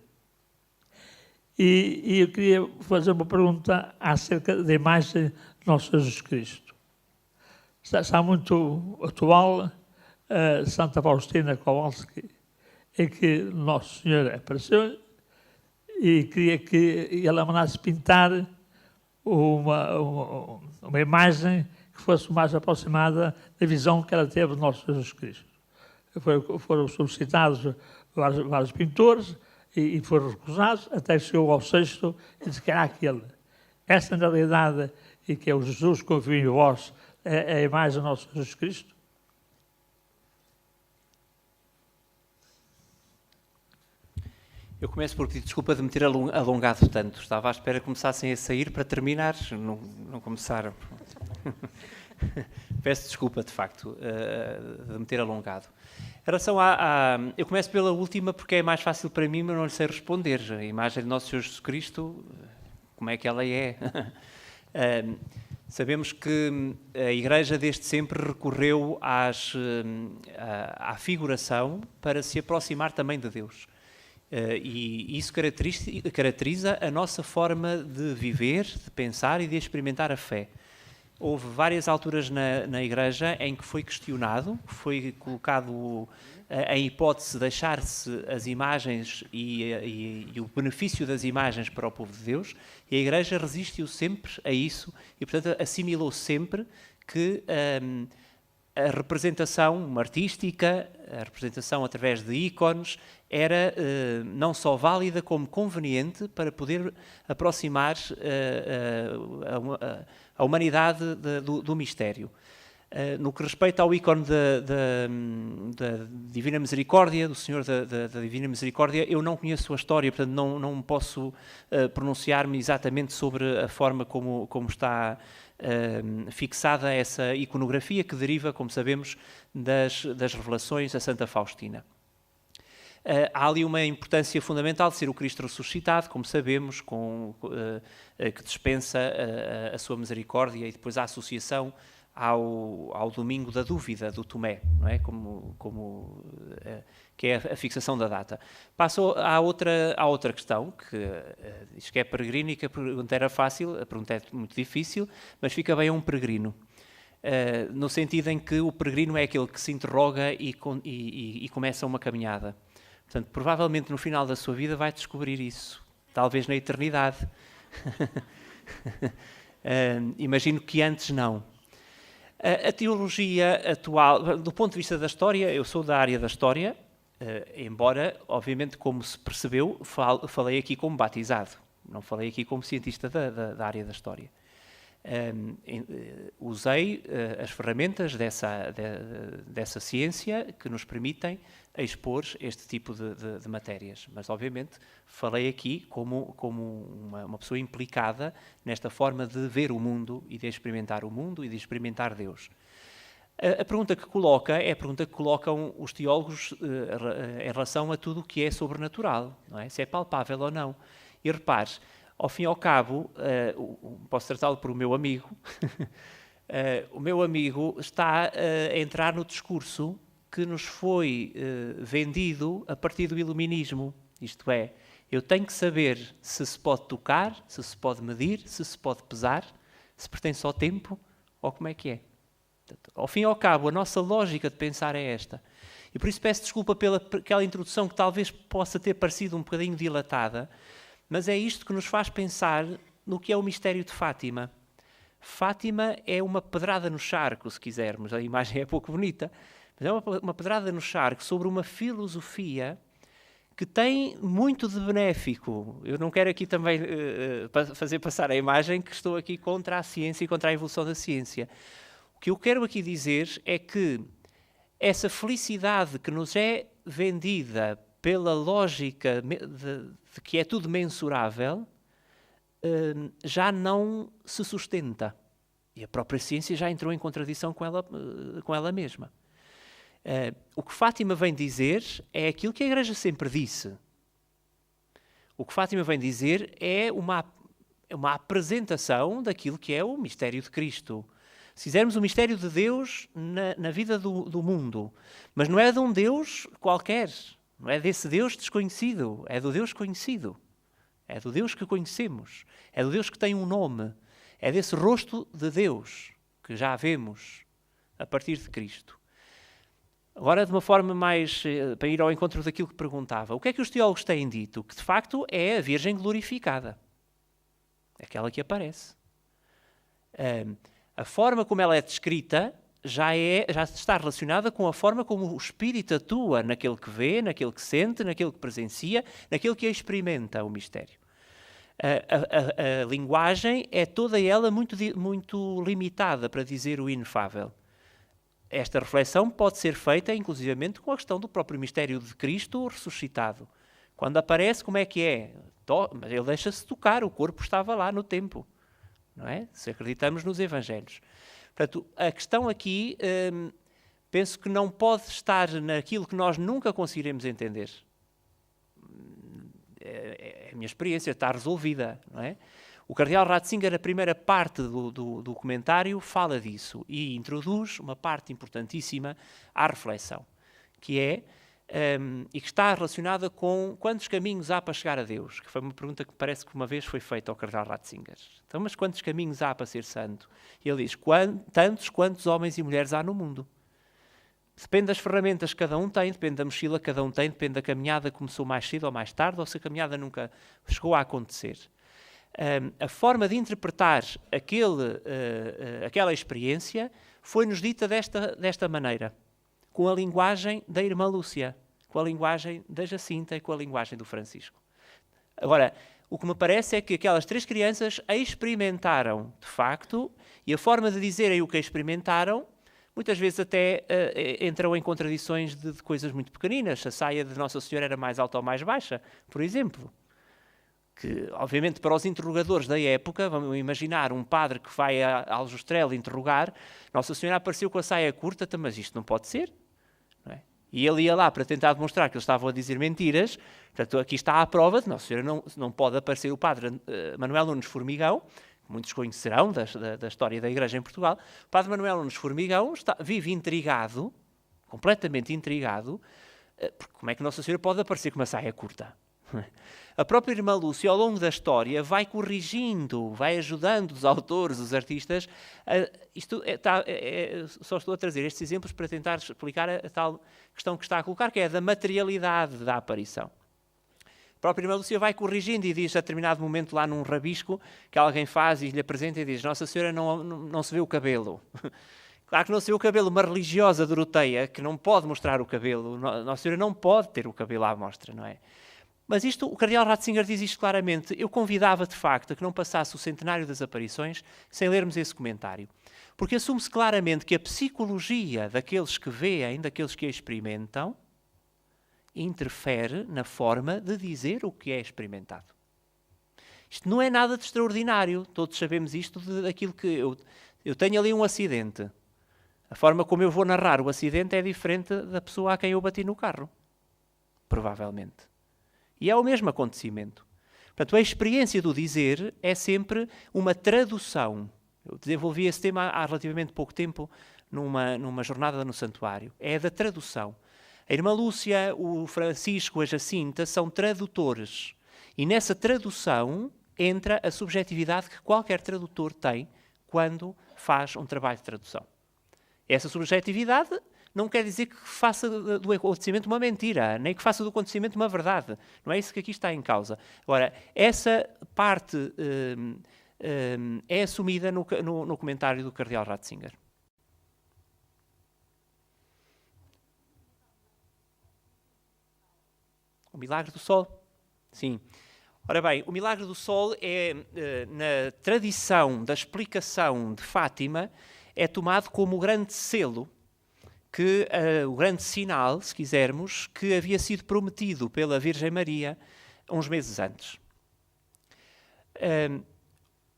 E eu queria fazer uma pergunta acerca da imagem de Nosso Jesus Cristo. Está muito atual Santa Faustina Kowalski, em que Nosso Senhor apareceu e queria que ela mandasse pintar uma imagem que fosse mais aproximada da visão que ela teve de Nosso Jesus Cristo. Foram solicitados vários pintores e foram recusados, até que chegou ao sexto e disse que era aquele. Esta, na realidade, e que é o Jesus que confio em vós, é a imagem do Nosso Jesus Cristo? Eu começo por pedir desculpa de me ter alongado tanto. Estava à espera que começassem a sair para terminar, não começaram. Peço desculpa, de facto, de me ter alongado. Em relação eu começo pela última porque é mais fácil para mim, mas não lhe sei responder. A imagem de Nosso Senhor Jesus Cristo, como é que ela é? Sabemos que a Igreja desde sempre recorreu à figuração para se aproximar também de Deus. E isso caracteriza a nossa forma de viver, de pensar e de experimentar a fé. Houve várias alturas na Igreja em que foi questionado, foi colocado em hipótese de deixar-se as imagens e o benefício das imagens para o povo de Deus, e a Igreja resistiu sempre a isso e, portanto, assimilou sempre que a representação artística, a representação através de ícones, era não só válida como conveniente para poder aproximar a humanidade do mistério. No que respeita ao ícone da Divina Misericórdia, do Senhor da Divina Misericórdia, eu não conheço a história, portanto não posso pronunciar-me exatamente sobre a forma como está fixada essa iconografia que deriva, como sabemos, das revelações a Santa Faustina. Há ali uma importância fundamental de ser o Cristo ressuscitado, como sabemos, que dispensa a sua misericórdia, e depois a associação ao domingo da dúvida do Tomé, não é? Que é a fixação da data. Passo à outra questão, que diz que é peregrino e que a pergunta era fácil, a pergunta é muito difícil, mas fica bem a um peregrino. No sentido em que o peregrino é aquele que se interroga e começa uma caminhada. Portanto, provavelmente no final da sua vida vai descobrir isso, talvez na eternidade. Imagino que antes não. A teologia atual, do ponto de vista da história, eu sou da área da história, embora, obviamente, como se percebeu, falei aqui como batizado, não falei aqui como cientista da área da história. Usei as ferramentas dessa ciência que nos permitem expor este tipo de matérias, mas obviamente falei aqui como uma pessoa implicada nesta forma de ver o mundo e de experimentar o mundo e de experimentar Deus. A pergunta que coloca é a pergunta que colocam os teólogos em relação a tudo o que é sobrenatural, não é? Se é palpável ou não. E repare, ao fim e ao cabo, posso tratá-lo por o meu amigo, o meu amigo está a entrar no discurso que nos foi vendido a partir do iluminismo. Isto é, eu tenho que saber se se pode tocar, se se pode medir, se se pode pesar, se pertence ao tempo ou como é que é. Portanto, ao fim e ao cabo, a nossa lógica de pensar é esta. E por isso peço desculpa pela aquela introdução que talvez possa ter parecido um bocadinho dilatada, mas é isto que nos faz pensar no que é o mistério de Fátima. Fátima é uma pedrada no charco, se quisermos, a imagem é pouco bonita, mas é uma pedrada no charco sobre uma filosofia que tem muito de benéfico. Eu não quero aqui também fazer passar a imagem que estou aqui contra a ciência e contra a evolução da ciência. O que eu quero aqui dizer é que essa felicidade que nos é vendida pela lógica de que é tudo mensurável, já não se sustenta. E a própria ciência já entrou em contradição com ela mesma. O que Fátima vem dizer é aquilo que a Igreja sempre disse. O que Fátima vem dizer é uma apresentação daquilo que é o mistério de Cristo. Se fizermos o mistério de Deus na vida do mundo, mas não é de um Deus qualquer, não é desse Deus desconhecido, é do Deus conhecido, é do Deus que conhecemos, é do Deus que tem um nome, é desse rosto de Deus que já vemos a partir de Cristo. Agora, de uma forma mais, para ir ao encontro daquilo que perguntava, o que é que os teólogos têm dito? Que de facto é a Virgem glorificada, aquela que aparece. A forma como ela é descrita já está relacionada com a forma como o Espírito atua naquele que vê, naquele que sente, naquele que presencia, naquele que experimenta o mistério. A linguagem é toda ela muito limitada para dizer o inefável. Esta reflexão pode ser feita, inclusivamente, com a questão do próprio mistério de Cristo ressuscitado. Quando aparece, como é que é? Mas ele deixa-se tocar, o corpo estava lá no tempo. Não é? Se acreditamos nos Evangelhos. Portanto, a questão aqui, penso que não pode estar naquilo que nós nunca conseguiremos entender. A minha experiência está resolvida, não é? O cardeal Ratzinger, a primeira parte do comentário, fala disso e introduz uma parte importantíssima à reflexão, que é, e que está relacionada com quantos caminhos há para chegar a Deus, que foi uma pergunta que parece que uma vez foi feita ao cardeal Ratzinger. Então, mas quantos caminhos há para ser santo? E ele diz, tantos quantos homens e mulheres há no mundo. Depende das ferramentas que cada um tem, depende da mochila que cada um tem, depende da caminhada que começou mais cedo ou mais tarde, ou se a caminhada nunca chegou a acontecer. A forma de interpretar aquela experiência foi-nos dita desta maneira, com a linguagem da irmã Lúcia, com a linguagem da Jacinta e com a linguagem do Francisco. Agora, o que me parece é que aquelas três crianças experimentaram, de facto, e a forma de dizerem o que experimentaram, muitas vezes até entram em contradições de coisas muito pequeninas. A saia de Nossa Senhora era mais alta ou mais baixa, por exemplo. Que, obviamente, para os interrogadores da época, vamos imaginar um padre que vai a Aljustrel interrogar, Nossa Senhora apareceu com a saia curta, mas isto não pode ser. Não é? E ele ia lá para tentar demonstrar que eles estavam a dizer mentiras. Portanto, aqui está a prova de Nossa Senhora não pode aparecer o padre Manuel Nunes Formigão, que muitos conhecerão da história da Igreja em Portugal. O padre Manuel Nunes Formigão vive intrigado, completamente intrigado, porque como é que Nossa Senhora pode aparecer com uma saia curta? A própria irmã Lúcia, ao longo da história, vai corrigindo, vai ajudando os autores, os artistas. Só estou a trazer estes exemplos para tentar explicar a tal questão que está a colocar, que é a da materialidade da aparição. A própria irmã Lúcia vai corrigindo e diz a determinado momento lá num rabisco que alguém faz e lhe apresenta e diz: Nossa Senhora, não se vê o cabelo. Claro que não se vê o cabelo. Uma religiosa doroteia que não pode mostrar o cabelo, Nossa Senhora não pode ter o cabelo à mostra, não é? Mas o cardeal Ratzinger diz isto claramente. Eu convidava, de facto, a que não passasse o centenário das aparições sem lermos esse comentário. Porque assume-se claramente que a psicologia daqueles que veem, daqueles que experimentam, interfere na forma de dizer o que é experimentado. Isto não é nada de extraordinário. Todos sabemos isto daquilo que eu tenho ali um acidente. A forma como eu vou narrar o acidente é diferente da pessoa a quem eu bati no carro. Provavelmente. E é o mesmo acontecimento. Portanto, a experiência do dizer é sempre uma tradução. Eu desenvolvi esse tema há relativamente pouco tempo numa jornada no santuário. É a da tradução. A irmã Lúcia, o Francisco, a Jacinta são tradutores. E nessa tradução entra a subjetividade que qualquer tradutor tem quando faz um trabalho de tradução. Essa subjetividade não quer dizer que faça do acontecimento uma mentira, nem que faça do acontecimento uma verdade. Não é isso que aqui está em causa. Agora, essa parte é assumida no comentário do cardeal Ratzinger. milagre do sol? Sim. Ora bem, o milagre do sol é, na tradição da explicação de Fátima, é tomado como o grande selo, o grande sinal, se quisermos, que havia sido prometido pela Virgem Maria uns meses antes.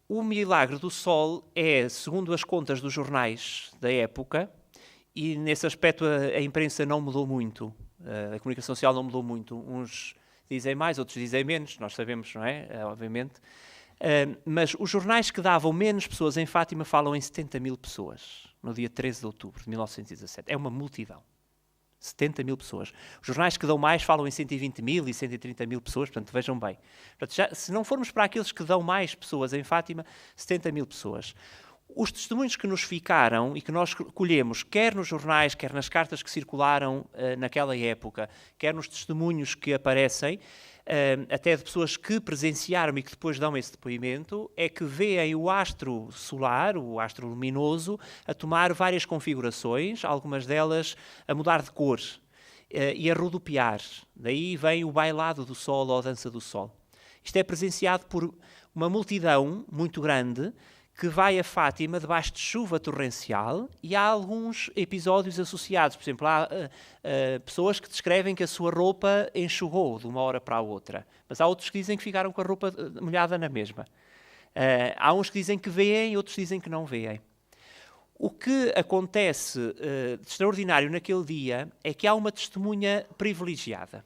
O milagre do sol é, segundo as contas dos jornais da época, e nesse aspecto a imprensa não mudou muito, a comunicação social não mudou muito. Uns dizem mais, outros dizem menos, nós sabemos, não é? Obviamente. Mas os jornais que davam menos pessoas em Fátima falam em 70 mil pessoas, no dia 13 de outubro de 1917. É uma multidão. 70 mil pessoas. Os jornais que dão mais falam em 120 mil e 130 mil pessoas, portanto, vejam bem. Portanto, se não formos para aqueles que dão mais pessoas em Fátima, 70 mil pessoas. Os testemunhos que nos ficaram e que nós colhemos, quer nos jornais, quer nas cartas que circularam naquela época, quer nos testemunhos que aparecem, até de pessoas que presenciaram e que depois dão esse depoimento, é que veem o astro solar, o astro luminoso, a tomar várias configurações, algumas delas a mudar de cor e a rodopiar. Daí vem o bailado do sol ou a dança do sol. Isto é presenciado por uma multidão muito grande que vai a Fátima debaixo de chuva torrencial, e há alguns episódios associados. Por exemplo, há pessoas que descrevem que a sua roupa enxugou de uma hora para a outra, mas há outros que dizem que ficaram com a roupa molhada na mesma. Há uns que dizem que veem, outros dizem que não veem. O que acontece de extraordinário naquele dia é que há uma testemunha privilegiada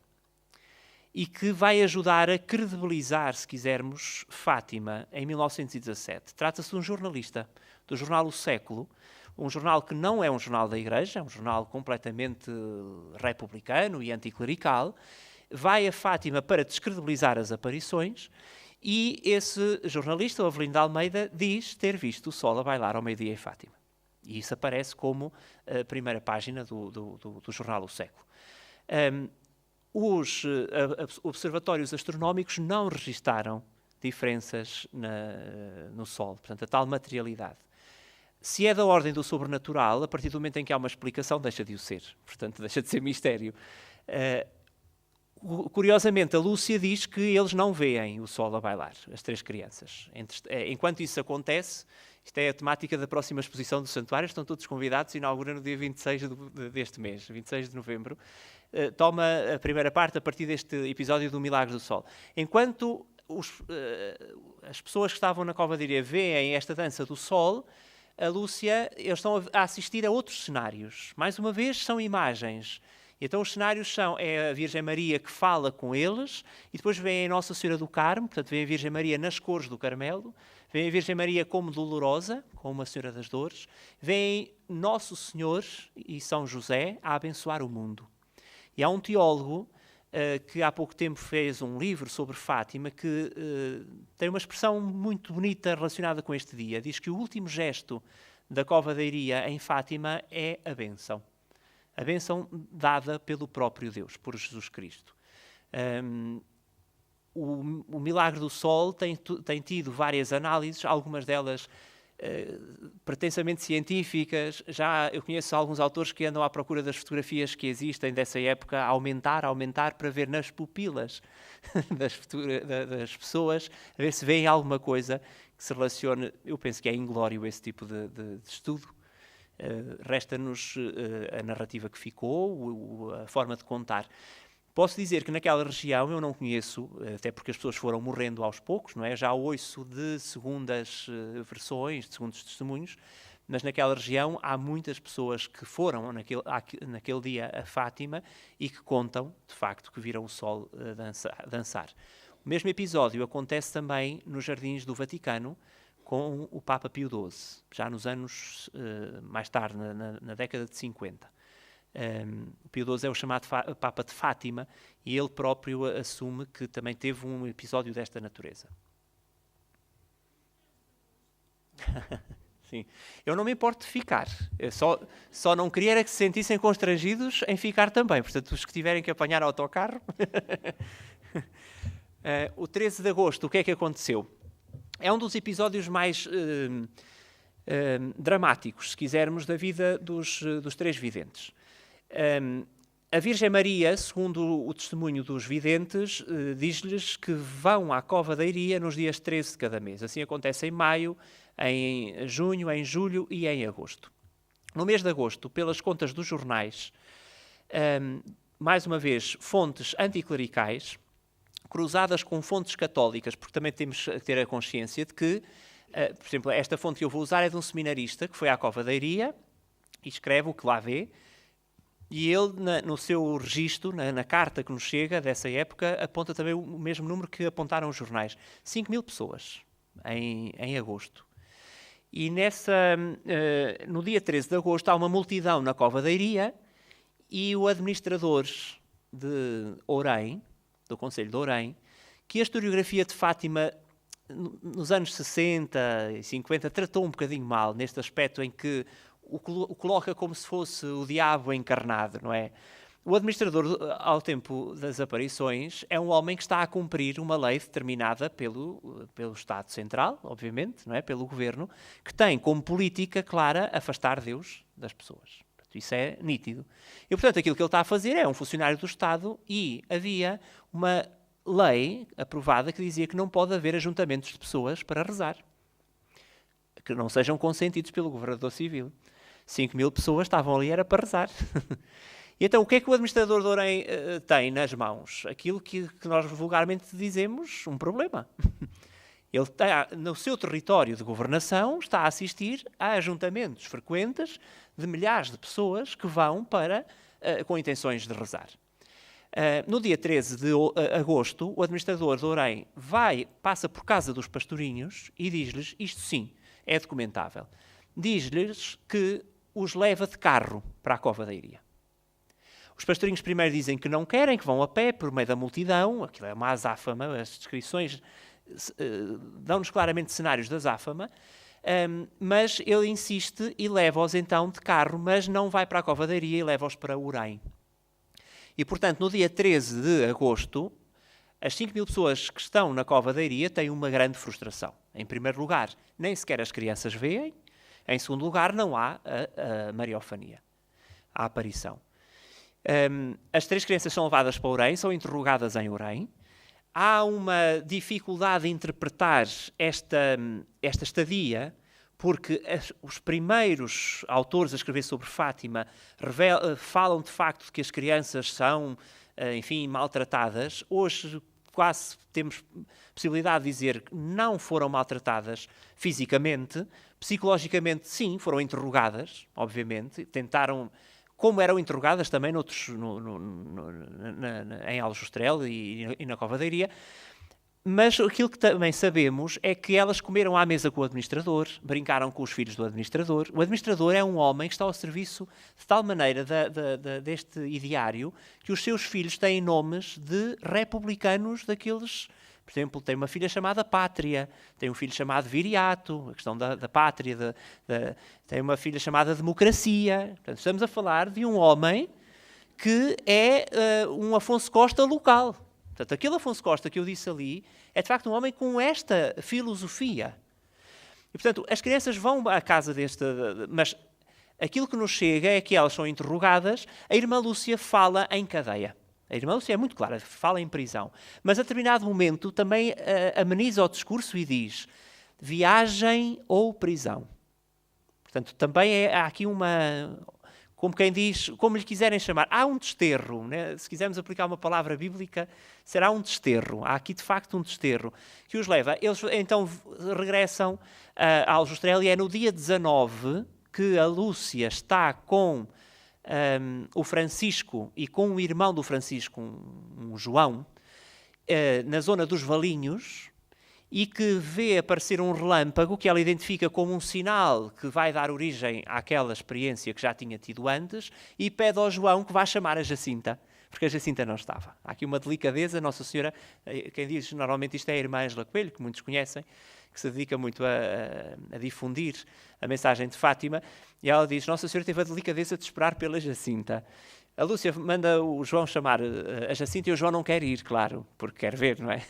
e que vai ajudar a credibilizar, se quisermos, Fátima em 1917. Trata-se de um jornalista do jornal O Século, um jornal que não é um jornal da Igreja, é um jornal completamente republicano e anticlerical. Vai a Fátima para descredibilizar as aparições, e esse jornalista, o Avelino de Almeida, diz ter visto o sol a bailar ao meio-dia em Fátima. E isso aparece como a primeira página do jornal O Século. Os observatórios astronómicos não registaram diferenças no Sol, portanto, a tal materialidade. Se é da ordem do sobrenatural, a partir do momento em que há uma explicação, deixa de o ser. Portanto, deixa de ser mistério. Curiosamente, a Lúcia diz que eles não veem o Sol a bailar, as três crianças. Enquanto isso acontece, isto é a temática da próxima exposição do Santuário, estão todos convidados, inaugura no dia 26 deste mês, 26 de novembro. Toma a primeira parte a partir deste episódio do Milagre do Sol. Enquanto as pessoas que estavam na Cova de Iria veem esta dança do Sol, a Lúcia, eles estão a assistir a outros cenários. Mais uma vez, são imagens. Então os cenários são a Virgem Maria que fala com eles, e depois vem a Nossa Senhora do Carmo, portanto vem a Virgem Maria nas cores do Carmelo, vem a Virgem Maria como dolorosa, como a Senhora das Dores, vem Nosso Senhor e São José a abençoar o mundo. E há um teólogo que há pouco tempo fez um livro sobre Fátima que tem uma expressão muito bonita relacionada com este dia. Diz que o último gesto da Cova da Iria em Fátima é a bênção. A bênção dada pelo próprio Deus, por Jesus Cristo. O milagre do sol tem tido várias análises, algumas delas pretensamente científicas. Já eu conheço alguns autores que andam à procura das fotografias que existem dessa época, aumentar para ver nas pupilas das pessoas, a ver se veem alguma coisa que se relacione. Eu penso que é inglório esse tipo de estudo. Resta-nos a narrativa que ficou, a forma de contar. Posso dizer que naquela região eu não conheço, até porque as pessoas foram morrendo aos poucos, não é? Já ouço de segundas versões, de segundos testemunhos, mas naquela região há muitas pessoas que foram naquele dia a Fátima e que contam, de facto, que viram o sol dançar. O mesmo episódio acontece também nos Jardins do Vaticano, com o Papa Pio XII, já nos anos mais tarde, na década de 50. O Pio XII é o chamado Papa de Fátima, e ele próprio assume que também teve um episódio desta natureza. Sim. Eu não me importo de ficar, eu só não queria era que se sentissem constrangidos em ficar também, portanto, os que tiverem que apanhar autocarro. O 13 de agosto, o que é que aconteceu? É um dos episódios mais dramáticos, se quisermos, da vida dos três videntes. A Virgem Maria, segundo o testemunho dos videntes, diz-lhes que vão à Cova da Iria nos dias 13 de cada mês. Assim acontece em maio, em junho, em julho e em agosto. No mês de agosto, pelas contas dos jornais, mais uma vez, fontes anticlericais, cruzadas com fontes católicas, porque também temos que ter a consciência de que, por exemplo, esta fonte que eu vou usar é de um seminarista que foi à Cova da Iria e escreve o que lá vê, e ele, no seu registro, na carta que nos chega dessa época, aponta também o mesmo número que apontaram os jornais. 5.000 pessoas em agosto. E no dia 13 de agosto há uma multidão na Cova da Iria e o administrador de Ourém, do Conselho de Ourém, que a historiografia de Fátima nos anos 60 e 50 tratou um bocadinho mal, neste aspecto em que o coloca como se fosse o diabo encarnado, não é? O administrador, ao tempo das aparições, é um homem que está a cumprir uma lei determinada pelo Estado Central, obviamente, não é? Pelo Governo, que tem como política clara afastar Deus das pessoas. Isso é nítido. E, portanto, aquilo que ele está a fazer é um funcionário do Estado e havia uma lei aprovada que dizia que não pode haver ajuntamentos de pessoas para rezar, que não sejam consentidos pelo governador civil. 5.000 pessoas estavam ali, era para rezar. E então, o que é que o administrador de Ourém tem nas mãos? Aquilo que nós vulgarmente dizemos, um problema. Ele está, no seu território de governação, está a assistir a ajuntamentos frequentes de milhares de pessoas que vão com intenções de rezar. No dia 13 de agosto, o administrador de Ourém passa por casa dos pastorinhos e diz-lhes, isto sim, é documentável, diz-lhes que os leva de carro para a Cova da Iria. Os pastorinhos primeiro dizem que não querem, que vão a pé por meio da multidão, aquilo é uma azáfama, as descrições dão-nos claramente cenários da azáfama, mas ele insiste e leva-os então de carro, mas não vai para a Cova da Iria e leva-os para Ourém. E, portanto, no dia 13 de agosto, as 5.000 pessoas que estão na Cova da Iria têm uma grande frustração. Em primeiro lugar, nem sequer as crianças veem. Em segundo lugar, não há a mariofania, a aparição. As 3 crianças são levadas para Ourém, são interrogadas em Ourém. Há uma dificuldade em interpretar esta estadia, porque os primeiros autores a escrever sobre Fátima falam de facto de que as crianças são, enfim, maltratadas. Hoje quase temos possibilidade de dizer que não foram maltratadas fisicamente, psicologicamente sim, foram interrogadas, obviamente, tentaram, como eram interrogadas também em Aljustrel e na Cova da Iria. Mas aquilo que também sabemos é que elas comeram à mesa com o administrador, brincaram com os filhos do administrador. O administrador é um homem que está ao serviço de tal maneira deste ideário que os seus filhos têm nomes de republicanos daqueles. Por exemplo, tem uma filha chamada Pátria, tem um filho chamado Viriato, a questão da pátria, tem uma filha chamada Democracia. Portanto, estamos a falar de um homem que é um Afonso Costa local. Portanto, aquele Afonso Costa que eu disse ali é, de facto, um homem com esta filosofia. E, portanto, as crianças vão à casa mas aquilo que nos chega é que elas são interrogadas. A irmã Lúcia fala em cadeia. A irmã Lúcia é muito clara, fala em prisão. Mas, a determinado momento, também ameniza o discurso e diz viagem ou prisão. Portanto, também há aqui como quem diz, como lhe quiserem chamar, há um desterro, né? Se quisermos aplicar uma palavra bíblica, será um desterro. Há aqui, de facto, um desterro que os leva. Eles, então, regressam a Aljustrel e é no dia 19 que a Lúcia está com o Francisco e com o irmão do Francisco, um João, na zona dos Valinhos, e que vê aparecer um relâmpago que ela identifica como um sinal que vai dar origem àquela experiência que já tinha tido antes, e pede ao João que vá chamar a Jacinta, porque a Jacinta não estava. Há aqui uma delicadeza. Nossa Senhora, quem diz normalmente isto é a irmã Ângela Coelho, que muitos conhecem, que se dedica muito a difundir a mensagem de Fátima, e ela diz, Nossa Senhora teve a delicadeza de esperar pela Jacinta. A Lúcia manda o João chamar a Jacinta e o João não quer ir, claro, porque quer ver, não é?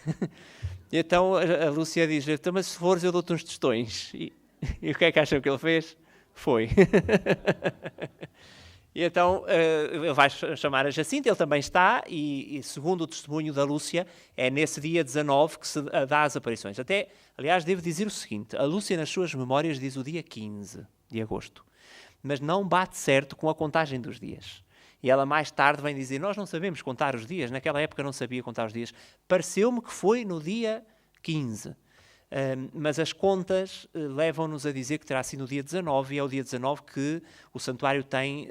E então a Lúcia diz, então, mas se fores eu dou-te uns tostões. E o que é que acham que ele fez? Foi. E então ele vai chamar a Jacinta, ele também está, e segundo o testemunho da Lúcia, é nesse dia 19 que se dá as aparições. Até, aliás, devo dizer o seguinte, a Lúcia nas suas memórias diz o dia 15 de agosto, mas não bate certo com a contagem dos dias. E ela mais tarde vem dizer, nós não sabemos contar os dias, naquela época não sabia contar os dias, pareceu-me que foi no dia 15. Mas as contas levam-nos a dizer que terá sido no dia 19, e é o dia 19 que o santuário tem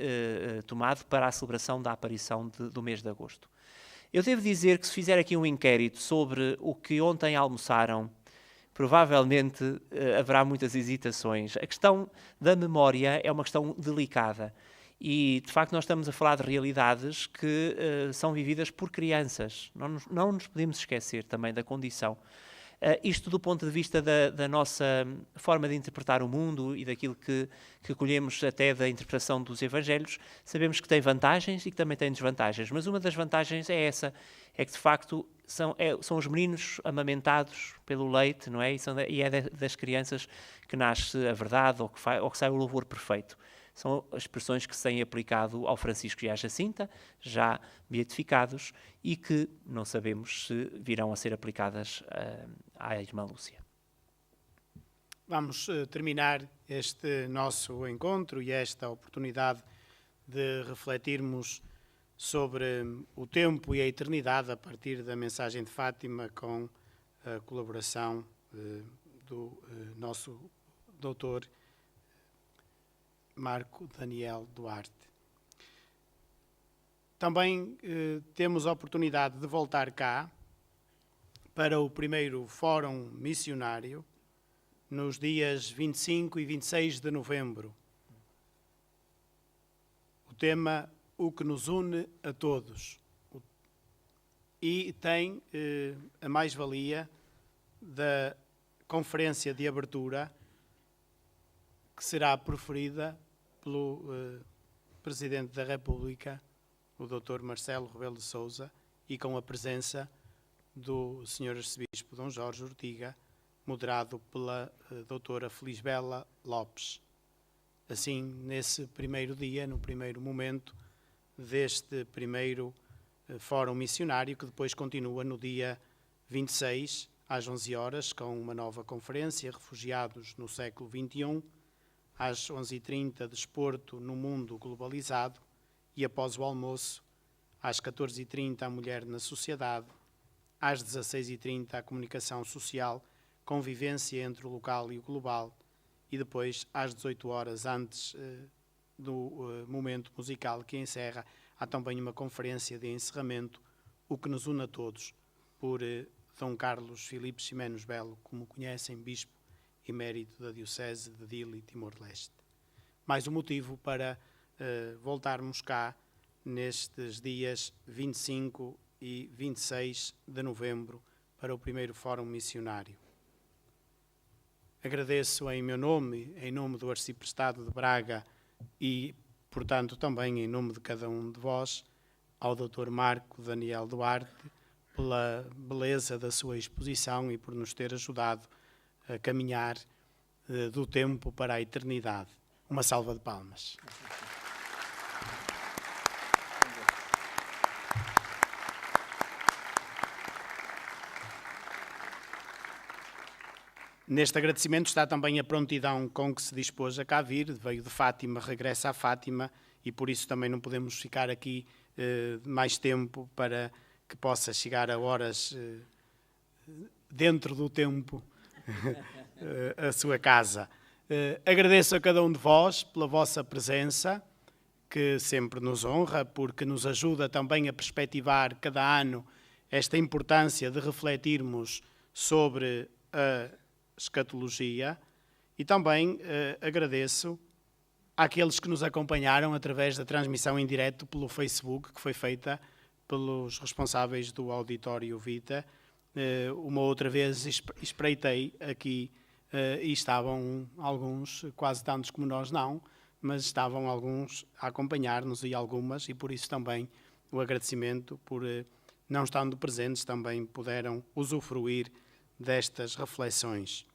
tomado para a celebração da aparição do mês de agosto. Eu devo dizer que se fizer aqui um inquérito sobre o que ontem almoçaram, provavelmente haverá muitas hesitações. A questão da memória é uma questão delicada. E, de facto, nós estamos a falar de realidades que são vividas por crianças. Não nos podemos esquecer também da condição. Isto do ponto de vista da nossa forma de interpretar o mundo e daquilo que colhemos até da interpretação dos Evangelhos, sabemos que tem vantagens e que também tem desvantagens. Mas uma das vantagens é essa, é que, de facto, são os meninos amamentados pelo leite, não é? E é das crianças que nasce a verdade ou que sai o louvor perfeito. São as expressões que se têm aplicado ao Francisco e à Jacinta, já beatificados, e que não sabemos se virão a ser aplicadas à irmã Lúcia. Vamos terminar este nosso encontro e esta oportunidade de refletirmos sobre o tempo e a eternidade a partir da mensagem de Fátima, com a colaboração do nosso doutor Marco Daniel Duarte. Também temos a oportunidade de voltar cá para o primeiro Fórum Missionário nos dias 25 e 26 de novembro. O tema, o que nos une a todos. E tem a mais-valia da conferência de abertura que será proferida pelo Presidente da República, o Dr. Marcelo Rebelo de Sousa, e com a presença do Sr. Arcebispo Dom Jorge Ortiga, moderado pela Doutora Felisbela Lopes. Assim, nesse primeiro dia, no primeiro momento deste primeiro Fórum Missionário, que depois continua no dia 26, às 11 horas, com uma nova conferência, Refugiados no século XXI, às 11h30, Desporto no Mundo Globalizado, e após o almoço, às 14h30, a Mulher na Sociedade, às 16h30, a Comunicação Social, Convivência entre o Local e o Global, e depois, às 18 horas, antes do momento musical que encerra, há também uma conferência de encerramento, O que nos une a todos, por Dom Carlos Filipe Ximenes Belo, como conhecem, Bispo emérito da Diocese de Dili, Timor-Leste. Mais um motivo para voltarmos cá nestes dias 25 e 26 de novembro para o primeiro Fórum Missionário. Agradeço em meu nome, em nome do Arciprestado de Braga e, portanto, também em nome de cada um de vós, ao Dr. Marco Daniel Duarte, pela beleza da sua exposição e por nos ter ajudado a caminhar do tempo para a eternidade. Uma salva de palmas. Neste agradecimento está também a prontidão com que se dispôs a cá vir, veio de Fátima, regressa a Fátima, e por isso também não podemos ficar aqui mais tempo para que possa chegar a horas dentro do tempo a sua casa. Agradeço a cada um de vós pela vossa presença, que sempre nos honra, porque nos ajuda também a perspectivar cada ano esta importância de refletirmos sobre a escatologia, e também agradeço àqueles que nos acompanharam através da transmissão em direto pelo Facebook, que foi feita pelos responsáveis do Auditório Vita. Uma outra vez espreitei aqui e estavam alguns, quase tantos como nós não, mas estavam alguns a acompanhar-nos e algumas, e por isso também o agradecimento por, não estando presentes, também puderam usufruir destas reflexões.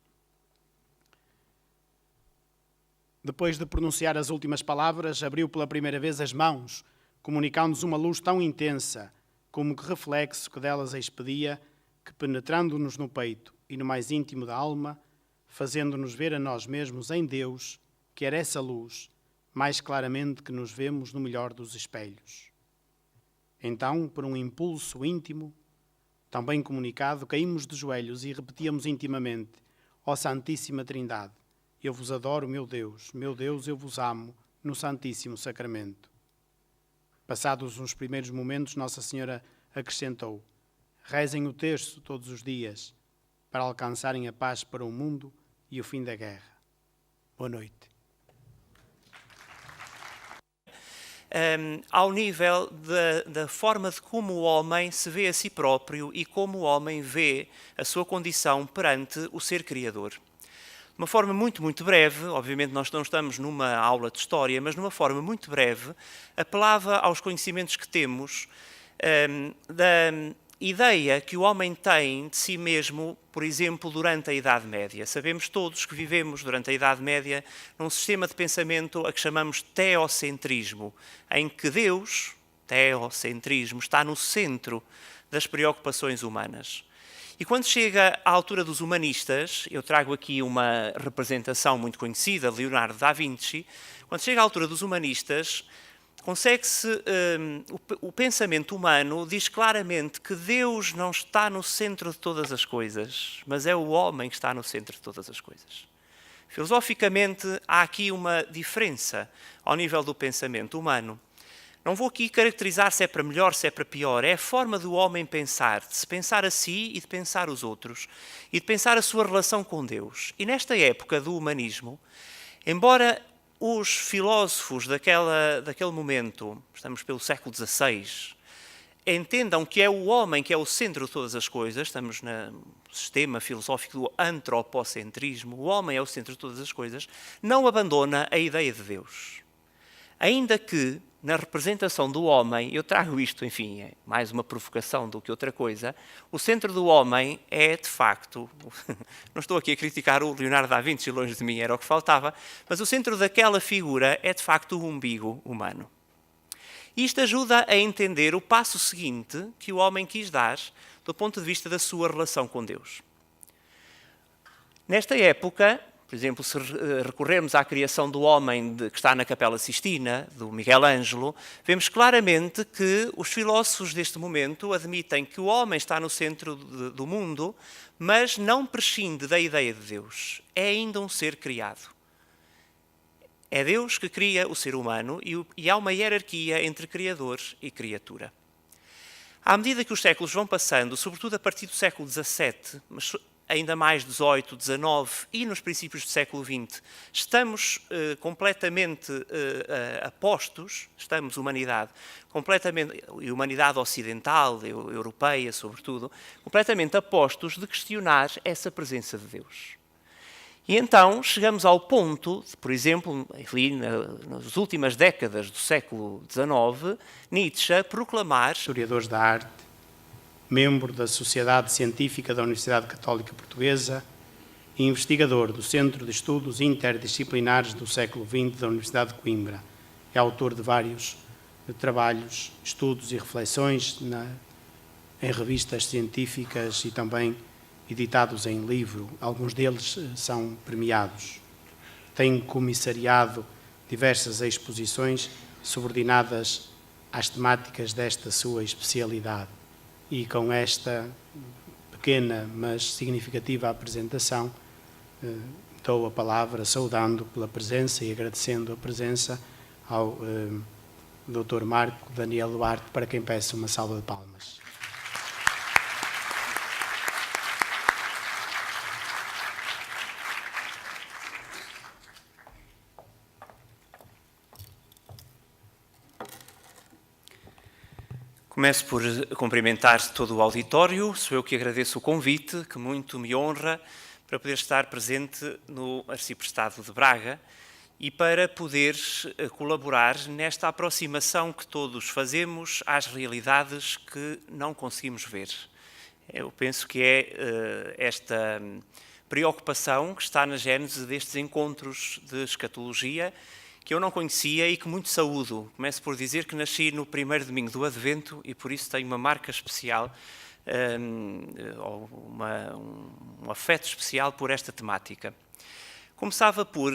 Depois de pronunciar as últimas palavras, abriu pela primeira vez as mãos, comunicando-nos uma luz tão intensa, como que reflexo que delas expedia, que penetrando-nos no peito e no mais íntimo da alma, fazendo-nos ver a nós mesmos em Deus, que era essa luz, mais claramente que nos vemos no melhor dos espelhos. Então, por um impulso íntimo, tão bem comunicado, caímos de joelhos e repetíamos intimamente: ó Santíssima Trindade, eu vos adoro, meu Deus, eu vos amo, no Santíssimo Sacramento. Passados uns primeiros momentos, Nossa Senhora acrescentou: rezem o terço todos os dias, para alcançarem a paz para o mundo e o fim da guerra. Boa noite. Ao nível da forma de como o homem se vê a si próprio e como o homem vê a sua condição perante o ser criador. De uma forma muito, muito breve, obviamente nós não estamos numa aula de história, mas numa forma muito breve, apelava aos conhecimentos que temos da ideia que o homem tem de si mesmo, por exemplo, durante a Idade Média. Sabemos todos que vivemos durante a Idade Média num sistema de pensamento a que chamamos teocentrismo, em que Deus, teocentrismo, está no centro das preocupações humanas. E quando chega à altura dos humanistas, eu trago aqui uma representação muito conhecida, Leonardo da Vinci, quando chega à altura dos humanistas, consegue-se, o pensamento humano diz claramente que Deus não está no centro de todas as coisas, mas é o homem que está no centro de todas as coisas. Filosoficamente, há aqui uma diferença ao nível do pensamento humano. Não vou aqui caracterizar se é para melhor, se é para pior. É a forma do homem pensar, de se pensar a si e de pensar os outros, e de pensar a sua relação com Deus. E nesta época do humanismo, embora os filósofos daquele momento, estamos pelo século XVI, entendam que é o homem que é o centro de todas as coisas, estamos no sistema filosófico do antropocentrismo, o homem é o centro de todas as coisas, não abandona a ideia de Deus. Ainda que, na representação do homem, eu trago isto, enfim, é mais uma provocação do que outra coisa, o centro do homem é, de facto, não estou aqui a criticar o Leonardo da Vinci, longe de mim, era o que faltava, mas o centro daquela figura é, de facto, o umbigo humano. E isto ajuda a entender o passo seguinte que o homem quis dar do ponto de vista da sua relação com Deus. Nesta época, por exemplo, se recorrermos à criação do homem que está na Capela Sistina, do Miguel Ângelo, vemos claramente que os filósofos deste momento admitem que o homem está no centro do mundo, mas não prescinde da ideia de Deus. É ainda um ser criado. É Deus que cria o ser humano e há uma hierarquia entre Criador e criatura. À medida que os séculos vão passando, sobretudo a partir do século XVII, mas ainda mais 18, 19 e nos princípios do século XX, estamos completamente apostos, estamos humanidade, completamente, e humanidade ocidental, europeia sobretudo, completamente apostos de questionar essa presença de Deus. E então chegamos ao ponto, de, por exemplo, ali nas últimas décadas do século XIX, Nietzsche proclamar... Historiadores da arte, membro da Sociedade Científica da Universidade Católica Portuguesa e investigador do Centro de Estudos Interdisciplinares do século XX da Universidade de Coimbra. É autor de vários trabalhos, estudos e reflexões em revistas científicas e também editados em livro. Alguns deles são premiados. Tem comissariado diversas exposições subordinadas às temáticas desta sua especialidade. E com esta pequena, mas significativa apresentação, dou a palavra saudando pela presença e agradecendo a presença ao Dr. Marco Daniel Duarte, para quem peço uma salva de palmas. Começo por cumprimentar todo o auditório, sou eu que agradeço o convite, que muito me honra, para poder estar presente no Arciprestado de Braga e para poder colaborar nesta aproximação que todos fazemos às realidades que não conseguimos ver. Eu penso que é esta preocupação que está na gênese destes encontros de escatologia, que eu não conhecia e que muito saúdo. Começo por dizer que nasci no primeiro domingo do Advento e por isso tenho uma marca especial, um afeto especial por esta temática. Começava por,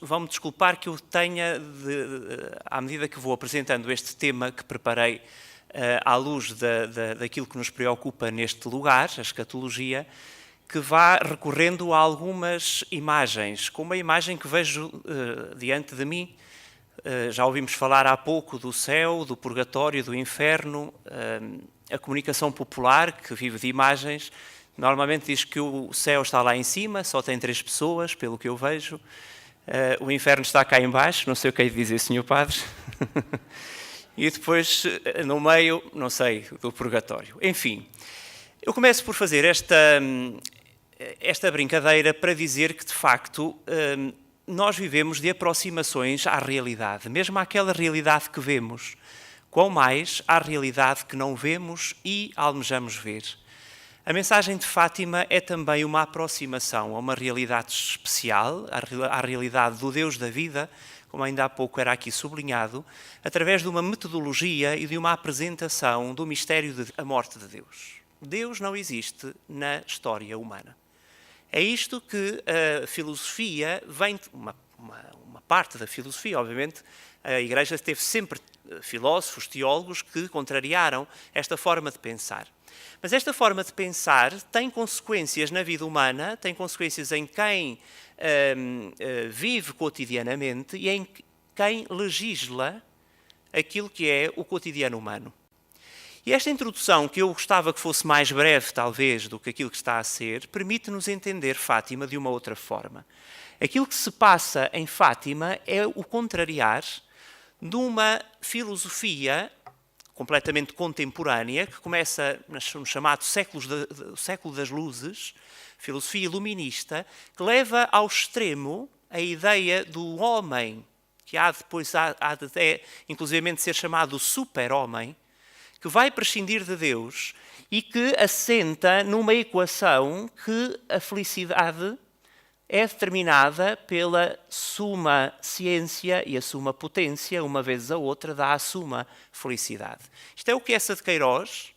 vão-me desculpar que eu tenha, à medida que vou apresentando este tema que preparei à luz daquilo que nos preocupa neste lugar, a escatologia, que vá recorrendo a algumas imagens, como a imagem que vejo diante de mim. Já ouvimos falar há pouco do céu, do purgatório, do inferno. A comunicação popular, que vive de imagens, normalmente diz que o céu está lá em cima, só tem 3 pessoas, pelo que eu vejo. O inferno está cá em baixo, não sei o que é de dizer, Sr. Padre. E depois, no meio, não sei, do purgatório. Enfim, eu começo por fazer esta brincadeira para dizer que, de facto, nós vivemos de aproximações à realidade, mesmo àquela realidade que vemos, quão mais à realidade que não vemos e almejamos ver. A mensagem de Fátima é também uma aproximação a uma realidade especial, à realidade do Deus da vida, como ainda há pouco era aqui sublinhado, através de uma metodologia e de uma apresentação do mistério da morte de Deus. Deus não existe na história humana. É isto que a filosofia vem, uma parte da filosofia, obviamente, a Igreja teve sempre filósofos, teólogos que contrariaram esta forma de pensar. Mas esta forma de pensar tem consequências na vida humana, tem consequências em quem vive cotidianamente e em quem legisla aquilo que é o cotidiano humano. E esta introdução, que eu gostava que fosse mais breve, talvez, do que aquilo que está a ser, permite-nos entender Fátima de uma outra forma. Aquilo que se passa em Fátima é o contrariar de uma filosofia completamente contemporânea, que começa no chamado século das luzes, filosofia iluminista, que leva ao extremo a ideia do homem, que há depois, inclusivamente, ser chamado super-homem, que vai prescindir de Deus e que assenta numa equação que a felicidade é determinada pela suma ciência e a suma potência, uma vez a outra dá a suma felicidade. Isto é o que Eça de Queiroz,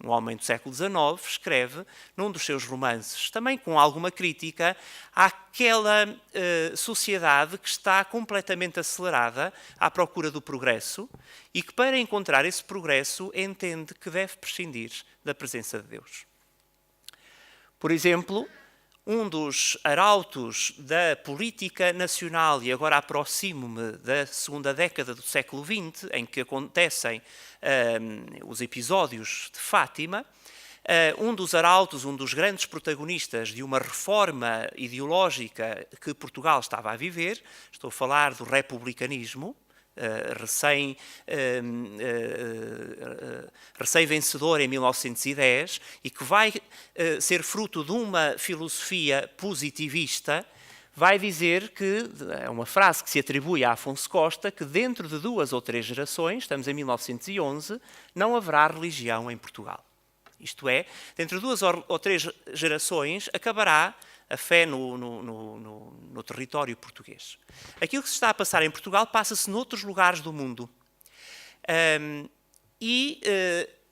um homem do século XIX, escreve num dos seus romances, também com alguma crítica àquela sociedade que está completamente acelerada à procura do progresso e que, para encontrar esse progresso, entende que deve prescindir da presença de Deus. Por exemplo, um dos arautos da política nacional, e agora aproximo-me da segunda década do século XX, em que acontecem os episódios de Fátima, um dos arautos, um dos grandes protagonistas de uma reforma ideológica que Portugal estava a viver, estou a falar do republicanismo, recém-vencedor em 1910 e que vai ser fruto de uma filosofia positivista, vai dizer que, é uma frase que se atribui a Afonso Costa, que dentro de 2 ou 3 gerações, estamos em 1911, não haverá religião em Portugal. Isto é, dentro de 2 ou 3 gerações acabará a fé no território português. Aquilo que se está a passar em Portugal passa-se noutros lugares do mundo.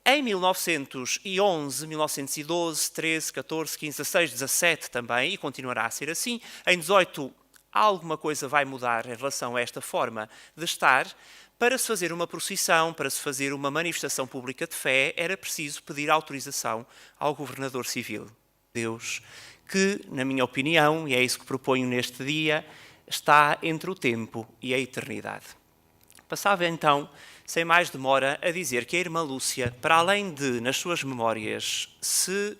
Em 1911, 1912, 13, 14, 15, 16, 17 também, e continuará a ser assim, em 18 alguma coisa vai mudar em relação a esta forma de estar. Para se fazer uma procissão, para se fazer uma manifestação pública de fé, era preciso pedir autorização ao governador civil. Deus, que, na minha opinião, e é isso que proponho neste dia, está entre o tempo e a eternidade. Passava então, sem mais demora, a dizer que a irmã Lúcia, para além de, nas suas memórias, se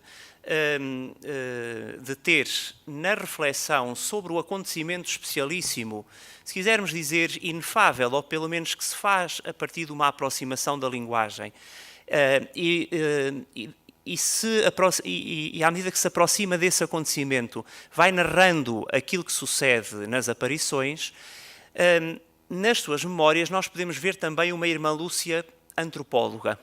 deter na reflexão sobre o acontecimento especialíssimo, se quisermos dizer inefável, ou pelo menos que se faz a partir de uma aproximação da linguagem, e à medida que se aproxima desse acontecimento, vai narrando aquilo que sucede nas aparições, nas suas memórias nós podemos ver também uma irmã Lúcia antropóloga.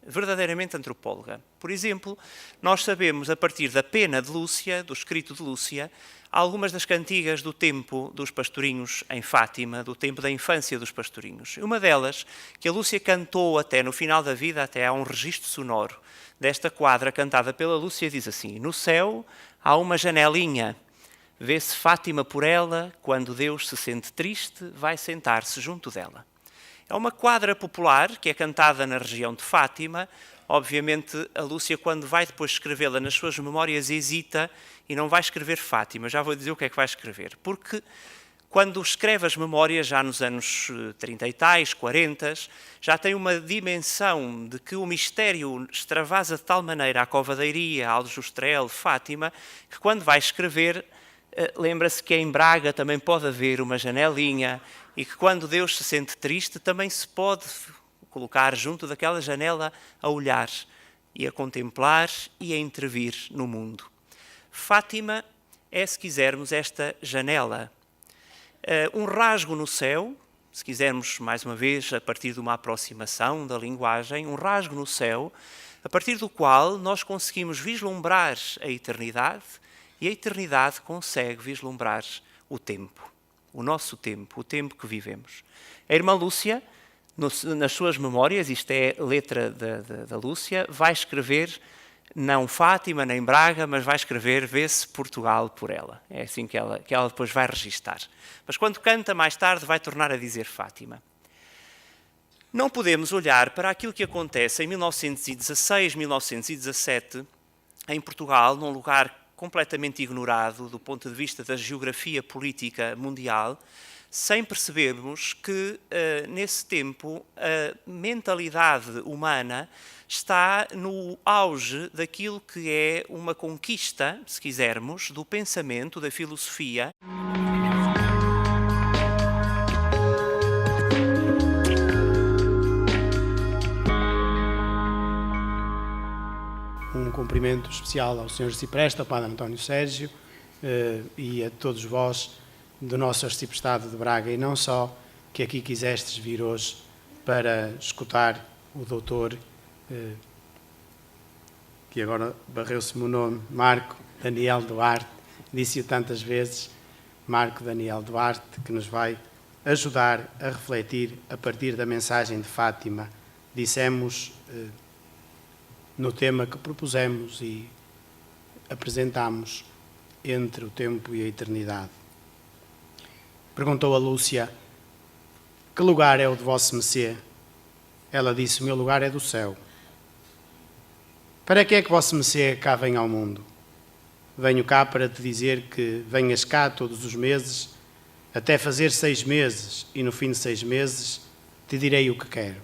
verdadeiramente antropóloga. Por exemplo, nós sabemos, a partir da pena de Lúcia, do escrito de Lúcia, algumas das cantigas do tempo dos pastorinhos em Fátima, do tempo da infância dos pastorinhos. Uma delas, que a Lúcia cantou até no final da vida, até há um registro sonoro desta quadra cantada pela Lúcia, diz assim: no céu há uma janelinha, vê-se Fátima por ela, quando Deus se sente triste, vai sentar-se junto dela. É uma quadra popular que é cantada na região de Fátima. Obviamente, a Lúcia, quando vai depois escrevê-la nas suas memórias, hesita e não vai escrever Fátima. Já vou dizer o que é que vai escrever. Porque quando escreve as memórias, já nos anos 30 e tais, 40, já tem uma dimensão de que o mistério extravasa de tal maneira a covadeiria, a Aljustrel, Fátima, que quando vai escrever, lembra-se que em Braga também pode haver uma janelinha e que quando Deus se sente triste também se pode colocar junto daquela janela a olhar e a contemplar e a intervir no mundo. Fátima é, se quisermos, esta janela. Um rasgo no céu, se quisermos, mais uma vez, a partir de uma aproximação da linguagem, um rasgo no céu, a partir do qual nós conseguimos vislumbrar a eternidade e a eternidade consegue vislumbrar o tempo, o nosso tempo, o tempo que vivemos. A irmã Lúcia, nas suas memórias, isto é letra da Lúcia, vai escrever não Fátima nem Braga, mas vai escrever vê-se Portugal por ela. É assim que ela depois vai registar. Mas quando canta mais tarde vai tornar a dizer Fátima. Não podemos olhar para aquilo que acontece em 1916, 1917, em Portugal, num lugar completamente ignorado do ponto de vista da geografia política mundial, sem percebermos que, nesse tempo, a mentalidade humana está no auge daquilo que é uma conquista, se quisermos, do pensamento, da filosofia. Um cumprimento especial ao Sr. Arcipreste, ao Padre António Sérgio e a todos vós do nosso Arciprestado de Braga, e não só, que aqui quisestes vir hoje para escutar o doutor, que agora barreu-se-me o nome, Marco Daniel Duarte, disse-o tantas vezes, Marco Daniel Duarte, que nos vai ajudar a refletir a partir da mensagem de Fátima. Dissemos no tema que propusemos e apresentamos entre o tempo e a eternidade. Perguntou a Lúcia: que lugar é o de vosso Messê? Ela disse: o meu lugar é do céu. Para que é que vosso Messê cá vem ao mundo? Venho cá para te dizer que venhas cá todos os meses, até fazer 6 meses, e no fim de 6 meses te direi o que quero.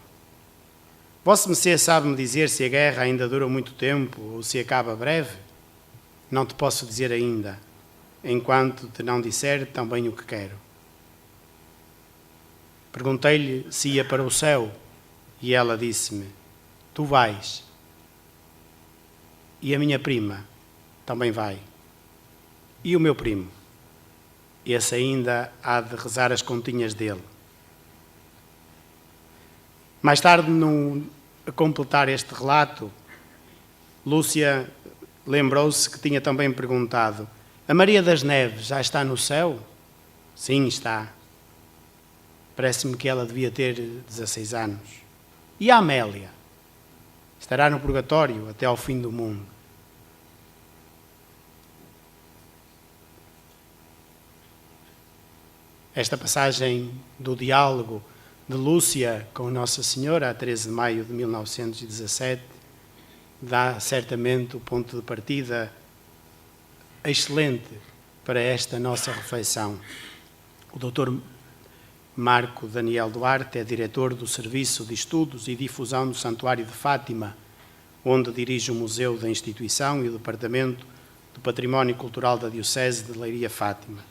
Vosso Messê sabe-me dizer se a guerra ainda dura muito tempo ou se acaba breve? Não te posso dizer ainda, enquanto te não disser também o que quero. Perguntei-lhe se ia para o céu e ela disse-me: tu vais. E a minha prima também vai. E o meu primo? Esse ainda há de rezar as continhas dele. Mais tarde, a completar este relato, Lúcia lembrou-se que tinha também perguntado: a Maria das Neves já está no céu? Sim, está. Parece-me que ela devia ter 16 anos. E a Amélia? Estará no purgatório até ao fim do mundo. Esta passagem do diálogo de Lúcia com Nossa Senhora, a 13 de maio de 1917, dá certamente o ponto de partida excelente para esta nossa reflexão. O Dr. Marco Daniel Duarte é diretor do Serviço de Estudos e Difusão do Santuário de Fátima, onde dirige o Museu da Instituição e o Departamento do Património Cultural da Diocese de Leiria-Fátima.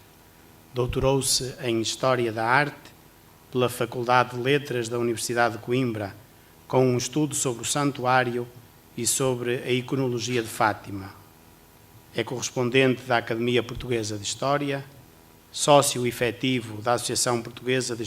Doutorou-se em História da Arte pela Faculdade de Letras da Universidade de Coimbra, com um estudo sobre o santuário e sobre a iconologia de Fátima. É correspondente da Academia Portuguesa de História, sócio efetivo da Associação Portuguesa de